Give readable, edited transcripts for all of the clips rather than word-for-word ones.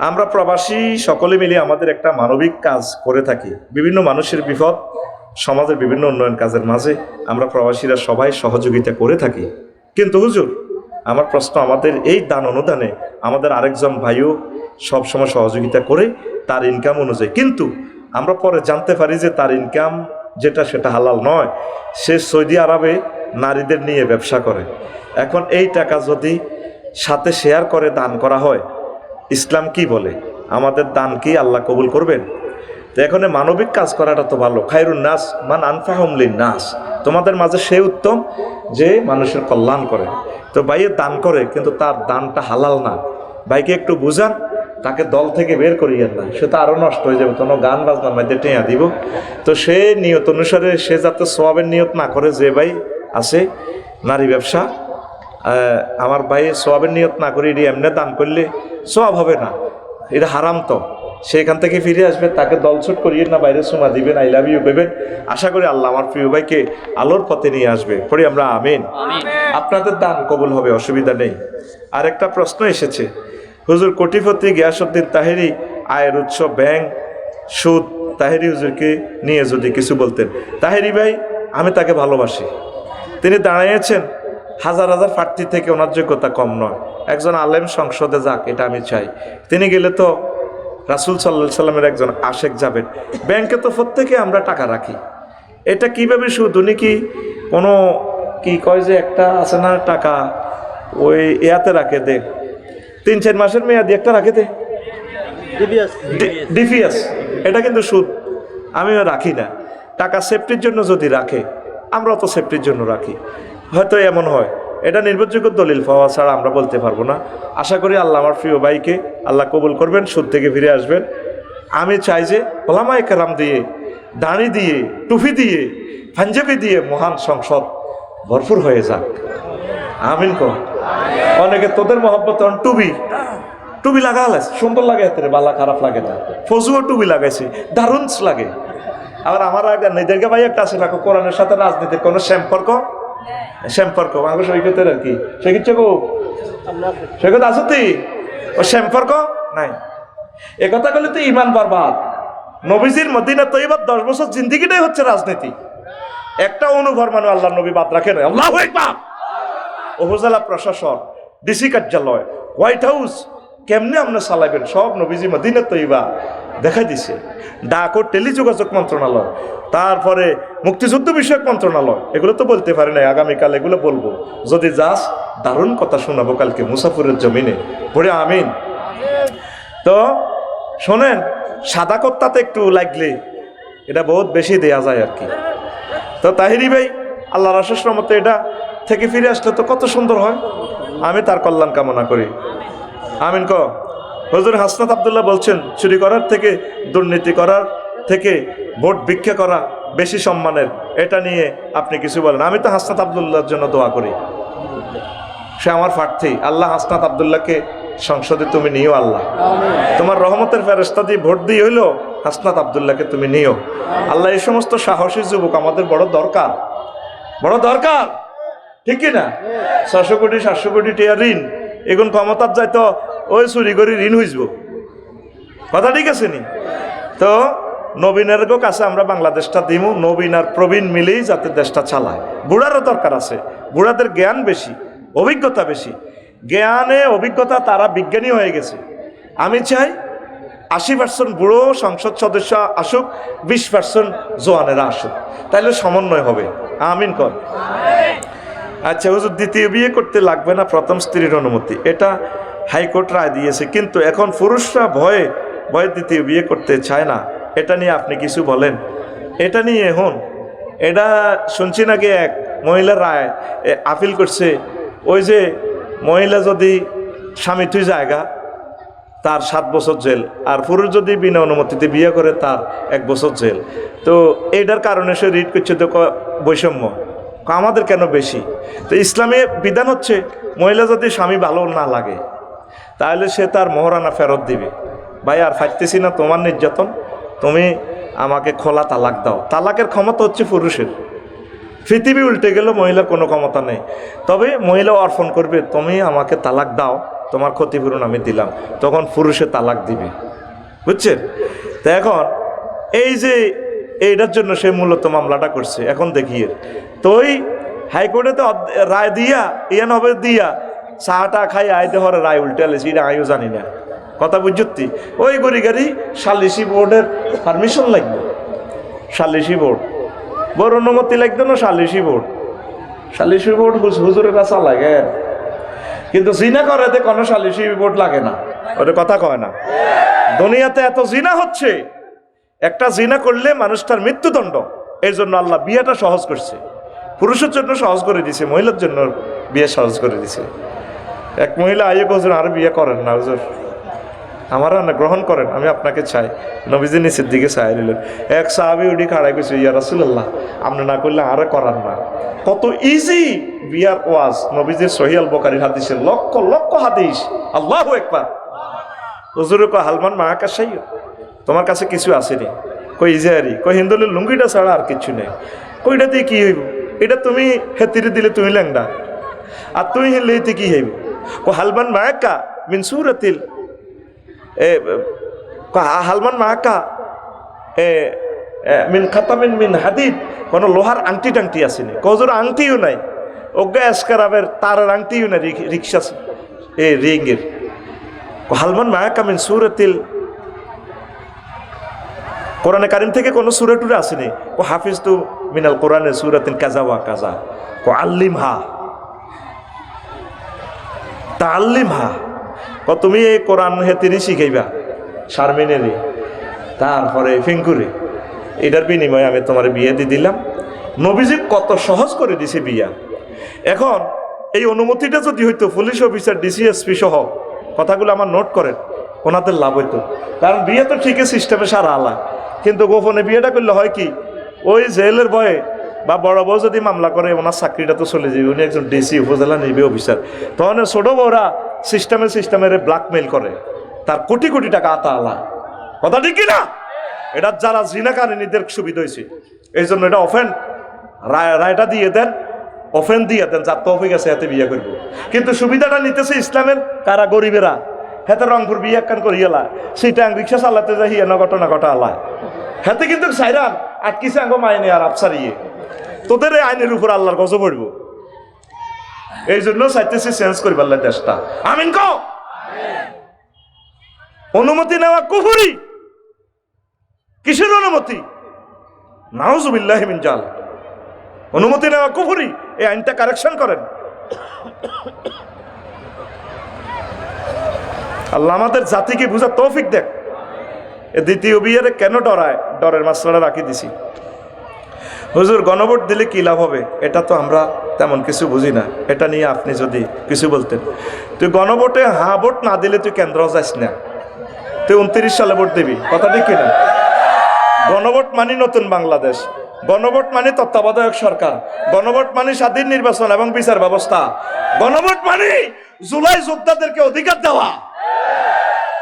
আমরা প্রবাসী সকলে মিলে আমাদের একটা মানবিক কাজ করে থাকি। বিভিন্ন মানুষের বিপদ, সমাজের বিভিন্ন উন্নয়ন কাজের মাঝে আমরা প্রবাসীরা সবাই সহযোগিতা করে থাকি। কিন্তু হুজুর, আমার প্রশ্ন, আমাদের এই দান অনুদানে আমাদের আরেকজন ভাইও সবসময় সহযোগিতা করে তার ইনকাম অনুযায়ী, কিন্তু আমরা পরে জানতে পারি যে তার ইনকাম যেটা সেটা হালাল নয়। সে সৌদি আরবে নারীদের নিয়ে ব্যবসা করে। এখন এই টাকা যদি সাথে শেয়ার করে দান করা হয়, ইসলাম কি বলে? আমাদের দান কি আল্লাহ কবুল করবেন? তো এখন মানবিক কাজ করাটা তো ভালো। খায়রুন নাস মান আনফাহুম লিন-নাস, তোমাদের মাঝে সে উত্তম যে মানুষের কল্যাণ করে। তো ভাইয়ে দান করে, কিন্তু তার দানটা হালাল না। ভাইকে একটু বুঝান, তাকে দল থেকে বের করিয়েন না, সে তো আরও নষ্ট হয়ে যাবে। কোনো গান বাজনার মধ্যে টেঁয়া দিব। তো সে নিয়ত অনুসারে সে যাতে সওয়াবের নিয়ত না করে, যে ভাই আছে নারী ব্যবসা, আমার ভাই সওয়াবের নিয়ত না করে এটি এমনি দান করলে সওয়াব হবে না, এটা হারাম। তো সেখান থেকে ফিরে আসবে, তাকে দলছুট করিয়ে না, বাইরে সুমা দিবেন, আই লাভ ইউ করবেন। আশা করি আল্লাহ আমার প্রিয় ভাইকে আলোর পথে নিয়ে আসবে। পড়ি আমরা আমিন। আপনাদের দান কবুল হবে, অসুবিধা নেই। আর একটা প্রশ্ন এসেছে, হুজুর কোটিপতি গিয়াসউদ্দিন তাহেরি আয়ের উৎস ব্যাংক, সুদ, তাহেরি হুজুরকে নিয়ে যদি কিছু বলতেন। তাহেরি ভাই, আমি তাকে ভালোবাসি। তিনি দাঁড়িয়েছেন হাজার হাজার প্রার্থী থেকে, ওনার যোগ্যতা কম নয়। একজন আলেম সংসদে যাক, এটা আমি চাই। তিনি গেলে তো রাসূল সাল্লাল্লাহু আলাইহি সাল্লামের একজন আশেক যাবেন। ব্যাংকে তো প্রত্যেকে আমরা টাকা রাখি, এটা কিভাবে সুদ? উনি কি কোনো কি কয় যে একটা আছে না টাকা, ওই ইয়াতে রাখে দে, 3-4 মাসের মেয়াদি একটা রাখে দে, ডিপিএস, এটা কিন্তু সুদ। আমিও রাখি না। টাকা সেফটির জন্য যদি রাখে, আমরাও তো সেফটির জন্য রাখি। হয়তো এমন হয়, এটা নির্ভরযোগ্য দলিল পাওয়া ছাড়া আমরা বলতে পারবো না। আশা করি আল্লাহ আমার প্রিয় ভাইকে আল্লাহ কবুল করবেন, সুদ থেকে ফিরে আসবেন। আমি চাই যে ওলামায়ে কেরাম দিয়ে, দাড়ি দিয়ে, টুপি দিয়ে, পাঞ্জাবি দিয়ে মহান সংসদ ভরপুর হয়ে যাক। আমিন কর। অনেকে তোদের মহব্বত টুবি লাগালে সুন্দর লাগে, হাতে বালা খারাপ লাগে না। ফজুও টুবি লাগাইছে, দারুণ লাগে। আবার আমার নিজেরকে ভাই একটা আছে, রাখো কোরআনের সাথে রাজনীতির কোনো সম্পর্ক আমার সৈকতের আর কি, সৈকত আছো তুই, ও সম্পর্ক নাই। একথা বলে তো ইমান বরবাদ। নবীজির মদিনা তৈয়্যিবাত 10 বছর জিন্দিগিটাই হচ্ছে রাজনীতি। একটা অনুভর মানে আল্লাহ নবী বাদ রাখে না। আল্লাহু আকবার। উপজেলা প্রশাসন, ডিসি কার্যালয়, হোয়াইট হাউস কেমনে আপনি চালাইবেন, সব নবীজি মদিনা তৈয়্যিবা দেখা দিছে। ডাক ও টেলিযোগাযোগ মন্ত্রণালয়, তারপরে মুক্তিযুদ্ধ বিষয়ক মন্ত্রণালয়, এগুলো তো বলতে পারি না, আগামীকাল এগুলো বলবো। যদি যাস, দারুণ কথা শোনাবো কালকে মুসাফিরের জমিনে। পড়ে আমিন। তো শোনেন, সাদা কত্তাতে একটু লাগলে এটা বহুত বেশি দেয়া যায় আর কি। তো তাহেরি ভাই, আল্লাহর অশেষ রহমতে এটা থেকে ফিরে আসলে তো কত সুন্দর হয়। আমি তার কল্যাণ কামনা করি। আমিন ক। হুজুর হাসনাত আব্দুল্লাহ বলছেন, চুরি করার থেকে, দুর্নীতি করার থেকে ভোট ভিক্ষা করা বেশি সম্মানের। এটা নিয়ে আপনি কিছু বলেন। আমি তো হাসনাত আব্দুল্লাহর জন্য দোয়া করি, সে আমার প্রার্থী। আল্লাহ হাসনাত আব্দুল্লাহকে সংসদে তুমি নিও। আল্লাহ তোমার রহমতের ফেরেশতা দিয়ে ভোট দিয়ে হইলো হাসনাত আব্দুল্লাহকে তুমি নিও। আল্লাহ এই সমস্ত সাহসী যুবক আমাদের বড় দরকার, ঠিক কিনা? 600 কোটি 700 কোটি টাকা ঋণ, এখন ক্ষমতার যাই তো ওই চুরি করে ঋণ হইব, কথা ঠিক আছে নি? তো নবীনের কাছে আমরা বাংলাদেশটা দিব, নবীন আর প্রবীণ মিলেই যাতে দেশটা চালায়। বুড়ারও দরকার আছে, বুড়াদের জ্ঞান বেশি, অভিজ্ঞতা বেশি। জ্ঞানে অভিজ্ঞতা, তারা বিজ্ঞানী হয়ে গেছে। আমি চাই 80% বুড়ো সংসদ সদস্য আসুক, 20% জোয়ানেরা আসুক, তাহলে সমন্বয় হবে। আমিন কর। আচ্ছা হুজুর, দ্বিতীয় বিয়ে করতে লাগবে না প্রথম স্ত্রীর অনুমতি, এটা হাইকোর্ট রায় দিয়েছে, কিন্তু এখন পুরুষরা ভয়ে দ্বিতীয় বিয়ে করতে চায় না। এটা নিয়ে আপনি কিছু বলেন। এটা নিয়ে এখন এটা শুনছি নাকি এক মহিলার রায় আপিল করছে, ওই যে মহিলা যদি স্বামী তুই জায়গা, তার 7 বছর জেল, আর পুরুষ যদি বিনা অনুমতিতে বিয়ে করে তার 1 বছর জেল। তো এইটার কারণে সে রিট করছে তো বৈষম্য, আমাদের কেন বেশি? তো ইসলামে বিধান হচ্ছে, মহিলা যদি স্বামী ভালো না লাগে তাহলে সে তার মোহরানা ফেরত দিবে। ভাই আর ফাইতেছি না তোমার নির্যাতন, তুমি আমাকে খোলা তালাক দাও। তালাকের ক্ষমতা হচ্ছে পুরুষের। পৃথিবী উল্টে গেল, মহিলার কোনো ক্ষমতা নেই। তবে মহিলা অর্পণ করবে, তুমি আমাকে তালাক দাও, তোমার ক্ষতিপূরণ আমি দিলাম, তখন পুরুষে তালাক দিবে, বুঝছেন? তো এখন এই যে এইটার জন্য সে মূলত মামলাটা করছে। এখন দেখিয়ে তো ওই হাইকোর্টে তো রায় দিয়া ইয়ান হবে দিয়া চাটা খাই আইতে হরে রায় উল্টে আলেছি, এটা আমিও জানি না, কথা বুঝছি। ওই গড়ি গাড়ি সালিসি বোর্ডের পারমিশন লাগবে, সালিসি বোর্ড বড় অনুমতি লাগবে না, সালিসি বোর্ড, সালিসি বোর্ড হুজুরের কাছে লাগে, কিন্তু জিনা করাতে কোনো সালিসি বোর্ড লাগে না, ওটা কথা কয় না। দুনিয়াতে এত জিনা হচ্ছে, একটা জিনা করলে মানুষটার মৃত্যুদণ্ড। এই জন্য আল্লাহ বিয়েটা সহজ করছে, পুরুষের জন্য সহজ করে দিছে, মহিলার জন্য বিয়ে সহজ করে দিছে। এক মহিলা আইয়ে বলছেন আর বিয়ে করেন না হুজুর, আমার না গ্রহণ করেন, আমি আপনাকে চাই। নবীজি নিচের দিকে চাই নিলেন। এক সাহাবী উঠি খাড়াই গেছে, ইয়া রাসূলুল্লাহ আপনি না করলে আরে করার না। কত ইজি বিয়ার ওয়াজ, নবীজির সহিহ আল বুখারীর হাদিসে লক্ষ লক্ষ হাদিস। আল্লাহু আকবার। হুজুর কয় হালমান মাহাকা সাই, তোমার কাছে কিছু আসেনি? কই ইজারি, কই হিন্দুলের লুঙ্গিটা ছাড়া আর কিছু নেই। কইটা দিয়ে কি হইব? এটা তুমি হেতিরে দিলে তুমি ল্যাংডা, আর তুমি হিললেইতে কি হইব? কো হালমান মাহাকা মিন সূরাতিল হালমান মাহাকা মিন খাতামিন মিন হাদিদ, কোনো লোহার আংটি টাংটি আসেনি? কজোর আংটিও নাই, অজ্ঞা এসকারাবের তারের আংটিও নাই, রিক্সা রিঙ্গের। হালমান মাহাকা মিন সূরাতিল, কোরআনে কারিম থেকে কোনো সূরা টুরে আসেনি। ও হাফিজ তু মিনাল কোরআনে সূরাতিন কাজা ওয়া কাজা, কো আল্লিমহা তাআল্লিমহা, কো তুমি এই কোরআন হেতিরি শিখাইবা শারমিনেরি, তারপরে ফিঙ্কুরে, এটার বিনিময়ে আমি তোমার বিয়ে দিয়ে দিলাম। নবীজি কত সহজ করে দিছে বিয়া। এখন এই অনুমতিটা যদি হইতো পুলিশ অফিসার, ডিসিএসপি সহ, কথাগুলো আমার নোট করেন, ওনাদের লাভ হইতো। কারণ বিয়ে তো ঠিকই সিস্টেমে সারা আলা, কিন্তু গোপনে বিয়েটা করলে হয় কি, ওই জেলের ভয়ে বা বড় বউ যদি মামলা করে ওনার চাকরিটা তো চলে যাবে, উনি একজন ডিসি উপজেলা নির্বাহী অফিসার, তখন ছোট বউরা সিস্টেমের ব্ল্যাকমেইল করে, তার কোটি কোটি টাকা আতা আলা, কথা ঠিক কিনা? এটা যারা জিনাকারীদের সুবিধা হয়েছে, এই জন্য এটা অফেন রায়টা দিয়ে দেন, অফেন দিয়ে দেন, যার তৌফিক আছে হাতে বিয়ে করবো। কিন্তু সুবিধাটা নিতেছে ইসলামের কারা, গরিবেরা। হাতে রংপুর বিয়ে একখান করিয়ালা, সেইটা রিক্সা চালাতে যাই হিয়ানো ঘটনা ঘটা আলা, হাতে কিন্তু সাইরান আটকিছে আঙ্গ মাইনে আর আফসারিয়ে, তোদের এই আইনের উপর আল্লাহর গজব পড়বো। এই জন্য চাইতেছি চেঞ্জ করিবার দেশটা। আমিন কও। অনুমতি নেওয়া কুফরি। কিসের অনুমতি? নাউজুবিল্লাহি মিন জাল। অনুমতি নেওয়া কুফরি। এই আইনটা কারেকশন করেন। আল্লাহ আমাদের জাতিকে বুঝার তৌফিক দেখ। দ্বিতীয় বিয়ের কেন ডরায়? ডরের মাসলাটা রাখি দিছি। হুজুর গণভোট দিলে কি লাভ হবে? এটা তো আমরা তেমন কিছু বুঝি না, এটা নিয়ে আপনি যদি কিছু বলতেন। তুই গণভোটে হ্যাঁ ভোট না দিলে তুই কেন্দ্র যাস না, তুই 29 সালে ভোট দিবি, কথা ঠিক কিনা? গণভোট মানে নতুন বাংলাদেশ, গণভোট মানে তত্ত্বাবধায়ক সরকার, গণভোট মানে স্বাধীন নির্বাচন এবং বিচার ব্যবস্থা, গণভোট মানে জুলাই যোদ্ধাদেরকে অধিকার দেওয়া,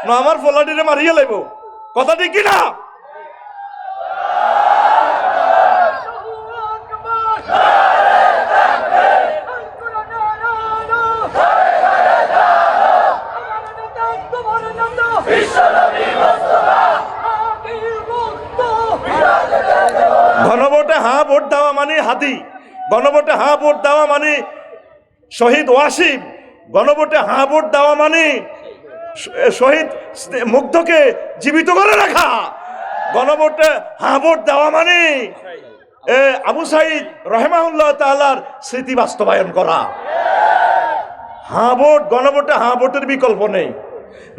না আমার ফলাডিরে মারিয়ে লাইব, কথা ঠিক কিনা? গণভোটে হ্যাঁ ভোট দেওয়া মানে হাদি, গণভোটে হ্যাঁ ভোট দেওয়া মানে শহীদ ওয়াসিম, গণভোটে হ্যাঁ ভোট দেওয়া মানে শহীদ মুগ্ধকে জীবিত করে রাখা, গণভোটে হ্যাঁ ভোট দেওয়া মানে আবু সাইদ রহমাহুল্লাহ তাআলার স্মৃতি বাস্তবায়ন করা। হ্যাঁ ভোট, গণভোটে হ্যাঁ ভোটের বিকল্প নেই।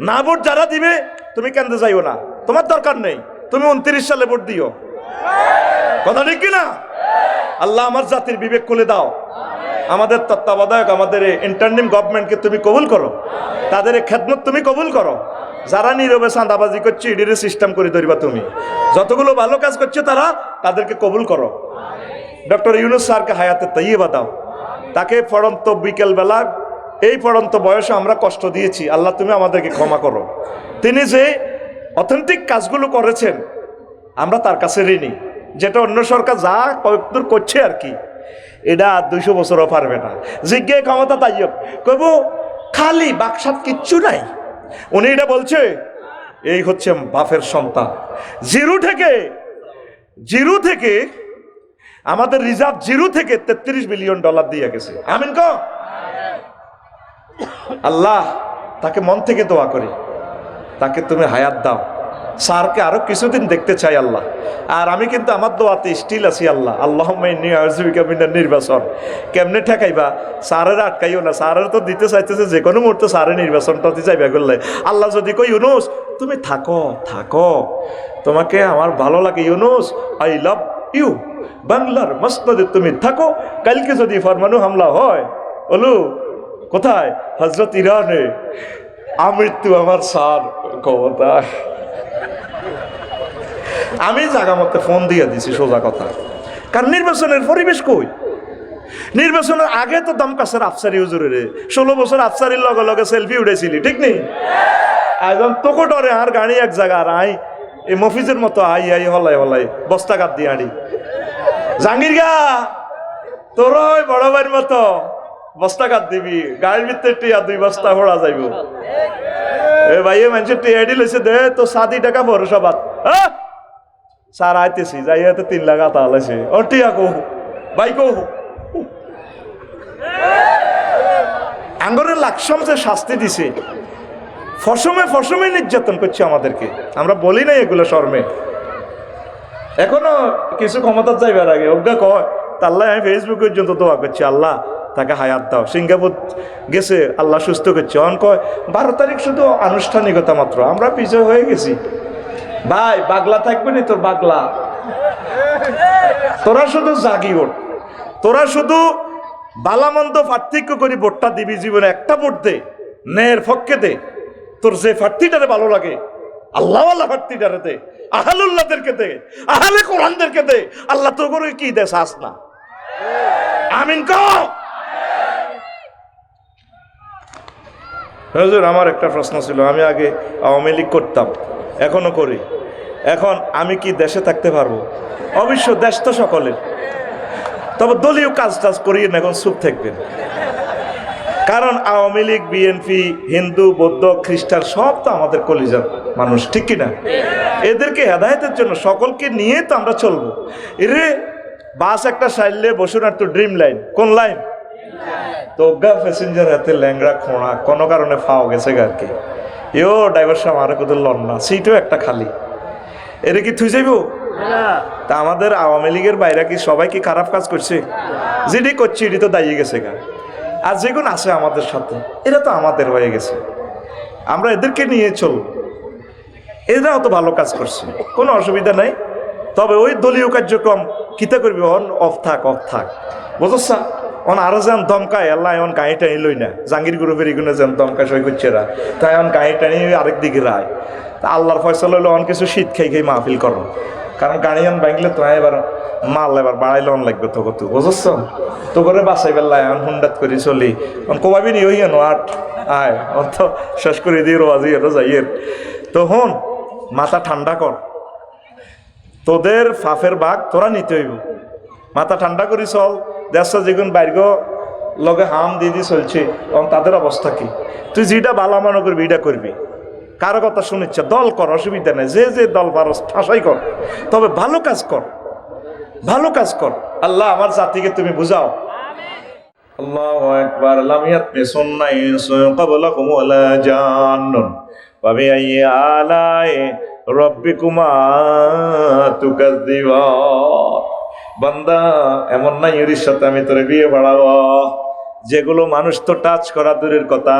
না ভোট যারা দিবে তুমি কেন্দ্রে যাইও না, তোমার দরকার নেই, তুমি 29 সালে ভোট দিও, কথা ঠিক কিনা? আল্লাহ আমার জাতির বিবেক খুলে দাও। আমাদের তত্ত্বাবধায়ক, আমাদের ইন্টারিম গভর্নমেন্টকে তুমি কবুল করো, তাদের খেদমত তুমি কবুল করো। যারা নীরবে চাঁদাবাজি করছে ইডিরে সিস্টেম করে ধরিবা তুমি, যতগুলো ভালো কাজ করছে তাদেরকে কবুল করো। ডক্টর ইউনূস স্যারকে হায়াতে তাইয়্যিবা দাও, তাকে পড়ন্ত বিকেলবেলা এই পড়ন্ত বয়সে আমরা কষ্ট দিয়েছি, আল্লাহ তুমি আমাদেরকে ক্ষমা করো। তিনি যে অথেন্টিক কাজগুলো করেছেন আমরা তার কাছে ঋণী, যেটা অন্য সরকার যা কয়েকদূর করছে আর কি, এটা 200 বছরও পারবে না। জিজ্ঞে ক্ষমতা তাইয়ব কইব খালি বাকশাত কিচ্ছু নাই। উনি এটা বলছে এই হচ্ছে বাপের সন্তান। জিরো থেকে আমাদের রিজার্ভ জিরো থেকে $33 বিলিয়ন দিয়ে গেছে। আমিন কও। আল্লাহ তাকে মন থেকে দোয়া করি, তাকে তুমি হায়াত দাও। স্যারকে আরো কিছুদিন দেখতে চাই আল্লাহ। আর আমি কিন্তু আমার দোয়াতে স্টিল আছি আল্লাহ। আল্লাহুম্মা ইন্নী আউযু বিকা মিনান নির্বাচন। কেমনে ঠেকাইবা? স্যারের আটকাইও না। স্যারের তো দিতে চাইতেছে যে কোনো মুহূর্তে স্যারের নির্বাচনটাতে যাইবা করলে। আল্লাহ যদি কই ইউনুস তুমি থাকো, তোমাকে আমার ভালো লাগে ইউনুস, আই লাভ ইউ, বাংলার মসনদে তুমি থাকো। কালকে যদি ফরমানু হামলা হয়, বলু কোথায়? হযরত ইরানে। আমৃত্যু আমার স্যার ক্ষমতা। আমি জায়গা মতো ফোন দিয়ে দিছি, সোজা কথা। কারণ নির্বাচনের পরিবেশ কই? নির্বাচনের আগে তো দমকাসের আফসারি হুজুরের 16 বছর আফসারির লগে লগে সেলফি উঠেছিলি, ঠিক নেই? একদম তোকে ডরে আর গাড়ি এক জায়গার আই এই মফিজের মতো আই হলাই বস্তা কাট দিয়ে আড়ি জাঙ্গির গা তোর ওই বড় ভাইয়ের মতো বস্তা কাট দিবি, গাড়ির ভিতরে টিয়া 2 বস্তা হড়া যাইব। এ ভাই মানুষের টিয়া ডি লইছে দে তো 7 টাকা পৌরসভাত। স্যার আইতেছি যাই 3 লাখ আতা লাইছে ও টিয়া কো ভাই কো। আঙ্গরের লাকসম যে শাস্তি দিছে, ফসমে নির্যাতন করছে আমাদেরকে। আমরা বলি নাই এগুলো শর্মে। এখনো কিছু ক্ষমতা যাইবার আগে অজ্ঞা কয় তাল্লাহ আমি ফেসবুক পর্যন্ত দোয়া করছি আল্লাহ তাকে হায়াত দাও। সিঙ্গাপুর গেছে আল্লাহ সুস্থ করছে। অন কয় 12 তারিখ শুধু আনুষ্ঠানিকতা মাত্র, আমরা পিছিয়ে হয়ে গেছি। ভাই বাগলা থাকবে না তোর বাগলা, তোরা শুধু জাগি ওঠ, তোরা শুধু বালামন্দ পার্থক্য করি ভোটটা দিবি। জীবনে একটা ভোট দে, ন্যায়ের পক্ষে দে। তোর যে প্রার্থীটারে ভালো লাগে আল্লাহ আল্লাহ প্রার্থীটারে দে, আহলুল্লাহদেরকে দে, আহলে কোরআনদেরকে দে। আল্লাহ তো করে কি দেশ আস না। আমিন কও। হুজুর আমার একটা প্রশ্ন ছিল, আমি আগে আওয়ামী লীগ করতাম, এখনো করি। এখন আমি কি দেশে থাকতে পারবো? অবশ্য দেশ তো সকলের, তবে দলীয় কাজ টাজ করিয়ে না, এখন চুপ থাকবেন। কারণ আওয়ামী লীগ, বিএনপি, হিন্দু, বৌদ্ধ, খ্রিস্টান সব তো আমাদের কলিজার মানুষ, ঠিক কিনা? এদেরকে হেদায়েতের জন্য সকলকে নিয়ে তো আমরা চলবো। এরে বাস একটা সাইলে বসুন আর তো ড্রিম লাইন, কোন লাইন? তো অজ্ঞা প্যাসেঞ্জার হাতে ল্যাংড়া খোঁড়া কোনো কারণে ফাও গেছে আর কি। এও ড্রাইভার সাহেব আরে কোথাও লন না, সিটও একটা খালি। এরে কি থুই যাইব? তা আমাদের আওয়ামী লীগের বাইরে কি সবাই কি খারাপ কাজ করছে? যেটি করছে এটি তো দাঁড়িয়ে গেছে গা। আর যেগুলো আছে আমাদের সাথে এরা তো আমাদের হয়ে গেছে, আমরা এদেরকে নিয়ে চলব। এরাও তো ভালো কাজ করছে, কোনো অসুবিধা নাই। তবে ওই দলীয় কার্যক্রম কিতা করবি? অফ থাক বুঝছ? আরো যেন দমকায় আল্লাহ এমন গাঁয়ে টানি লই না, জাঙ্গির গ্রুপের এগুলো যেন দমকা সই করছে এরা, তাই এমন গাঁয়ে টানি আরেক দিকে রায়। তা আল্লাহর ফয়সালা হইলো অন কিছু শীত খাই মাহফিল করো। কারণ গাড়িয়ান ভাঙলে তো এবার মাল এবার বাড়াইলে অন লাগবে তো কত, বুঝছ? তো করে বাসাই বেলায় এখন হুন্ডাত করে চলি কবাবি নি হই কেন আট আয় অত শেষ করে দিয়ে রোয়াজি এটা যাইয়ের। তো হন মাথা ঠান্ডা কর, তোদের ফাফের বাঘ তোরা নিতে হইব। মাথা ঠান্ডা করি চল। দেশটা যেগুন বাইর লগে হাম দিদি চলছে, এবং তাদের অবস্থা কি? তুই যেটা বালা মনে করবি এটা করবি, কারো কথা শুনিচ্ছে দল কর, অসুবিধা নেই। যে দল পারস ঠাসাই কর, তবে ভালো কাজ কর। আল্লাহ আমার জাতিকে তুমি বুঝাও। আল্লাহু আকবার। লাম ইয়াতমিসুন্না ইনসুন ক্বাবলাকুম ওয়ালা জান্নুন ওয়া বিআইয়ি আলাই রাব্বিকুমা তুকাযযিবান। বান্দা এমন না এর সাথে আমি তোরে বিয়ে বাড়াবো যেগুলো মানুষ তো টাচ করা দূরের কথা,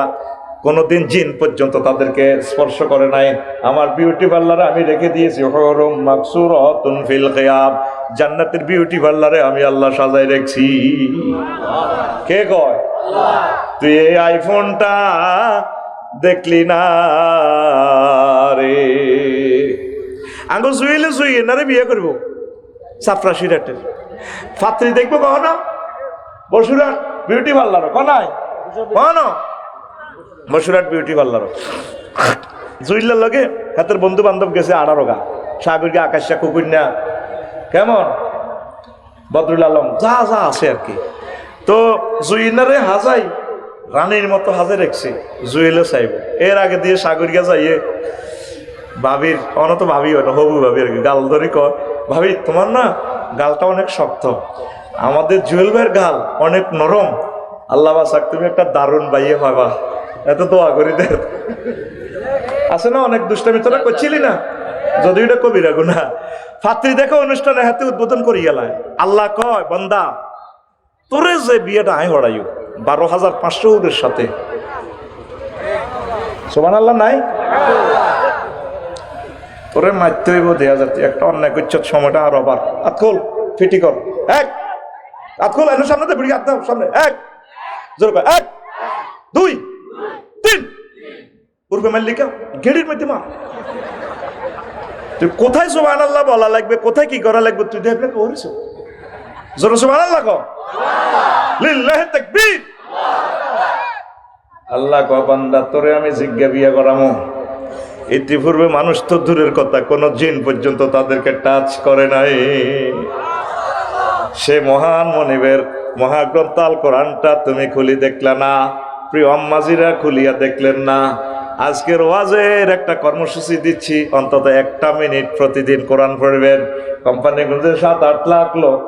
কোনোদিন জিন পর্যন্ত তাদেরকে স্পর্শ করে নাই। আমার বিউটি পার্লারে আমি রেখে দিয়েছি হুরুম মাকসুরাতুন ফিল খিয়াব, জান্নাতের বিউটি পার্লারে আমি আল্লাহ সাজাই রেখেছি। কে কয়? আল্লাহ। তুই এই আইফোনটা দেখলি না রে? আঙ্গুল শুইলে না রে বিয়ে করবো। সাফরা সিরাটের ফাত্রি দেখবো কখনো? বসুরাট বিউটি পার্লার কনাই কখনো? বসুরাট বিউটি পার্লার জুইল্লার লগে হাতের বন্ধু বান্ধব গেছে 18 গা, সাগরকে আকাশা কুকুন্যা কেমন বদরুল আলম যা আছে আর কি। তো জুইনারে হাজাই রানীর মতো হাজে রেখছি জুয়েলে চাইব এর আগে দিয়ে সাগরিয়া যাইয়ে ভাবির অনত ভাবি হয় না হবু ভাবি আর কি গাল ধরি কর ভাবি তোমার না গালটা অনেক শক্ত আমাদের জুয়েল ভাইয়ের গাল অনেক নরম আল্লাহ বাসাক তুমি একটা দারুণ বাইয়ে পাবা এত দোয়া করি দে আছে না অনেক দুষ্টামি তোরা করছিলি না যদি এটা কবিরা গুনা ফাত্রি দেখে অনুষ্ঠানে হাতে উদ্বোধন করি গেলায় আল্লাহ কয় বন্দা তোরে যে বিয়েটা আয় হড়াইও 12,500 সাথে সুবহানাল্লাহ নাই তোরে মারতে হইব 2000 একটা অন্যায় করছ সময়টা আর আবার আতখোল ফিটি কর এক আতখোল এর সামনে তো ভিড়ি আত্ম সামনে এক জোর কর 1 2 3 পূর্বে মাল্লিকা গেড়ির মধ্যে মা তুই কোথায় সুবহানাল্লাহ বলা লাগবে কোথায় কি করা লাগবে তুই দেখলে করিস জোর সুবহানাল্লাহ কও লিল্লাহি তাকবীর আল্লাহ কয় বান্দা তোরে আমি জিজ্ঞা বিয়া করামো ইতিপূর্বে মানুষ তো দূরের কথা কোন জিন পর্যন্ত তাদেরকে টাচ করে নাই সে মহান মনিবের মহাগ্রন্থ আল কোরআনটা তুমি খুলি দেখলে না প্রিয় আম্মাজিরা খুলিয়া দেখলেন না আজকের ওয়াজের একটা কর্মসূচি দিচ্ছি অন্তত 1 মিনিট প্রতিদিন কোরআন পড়বেন কোম্পানিগুলোতে 7-8 লাখ লোক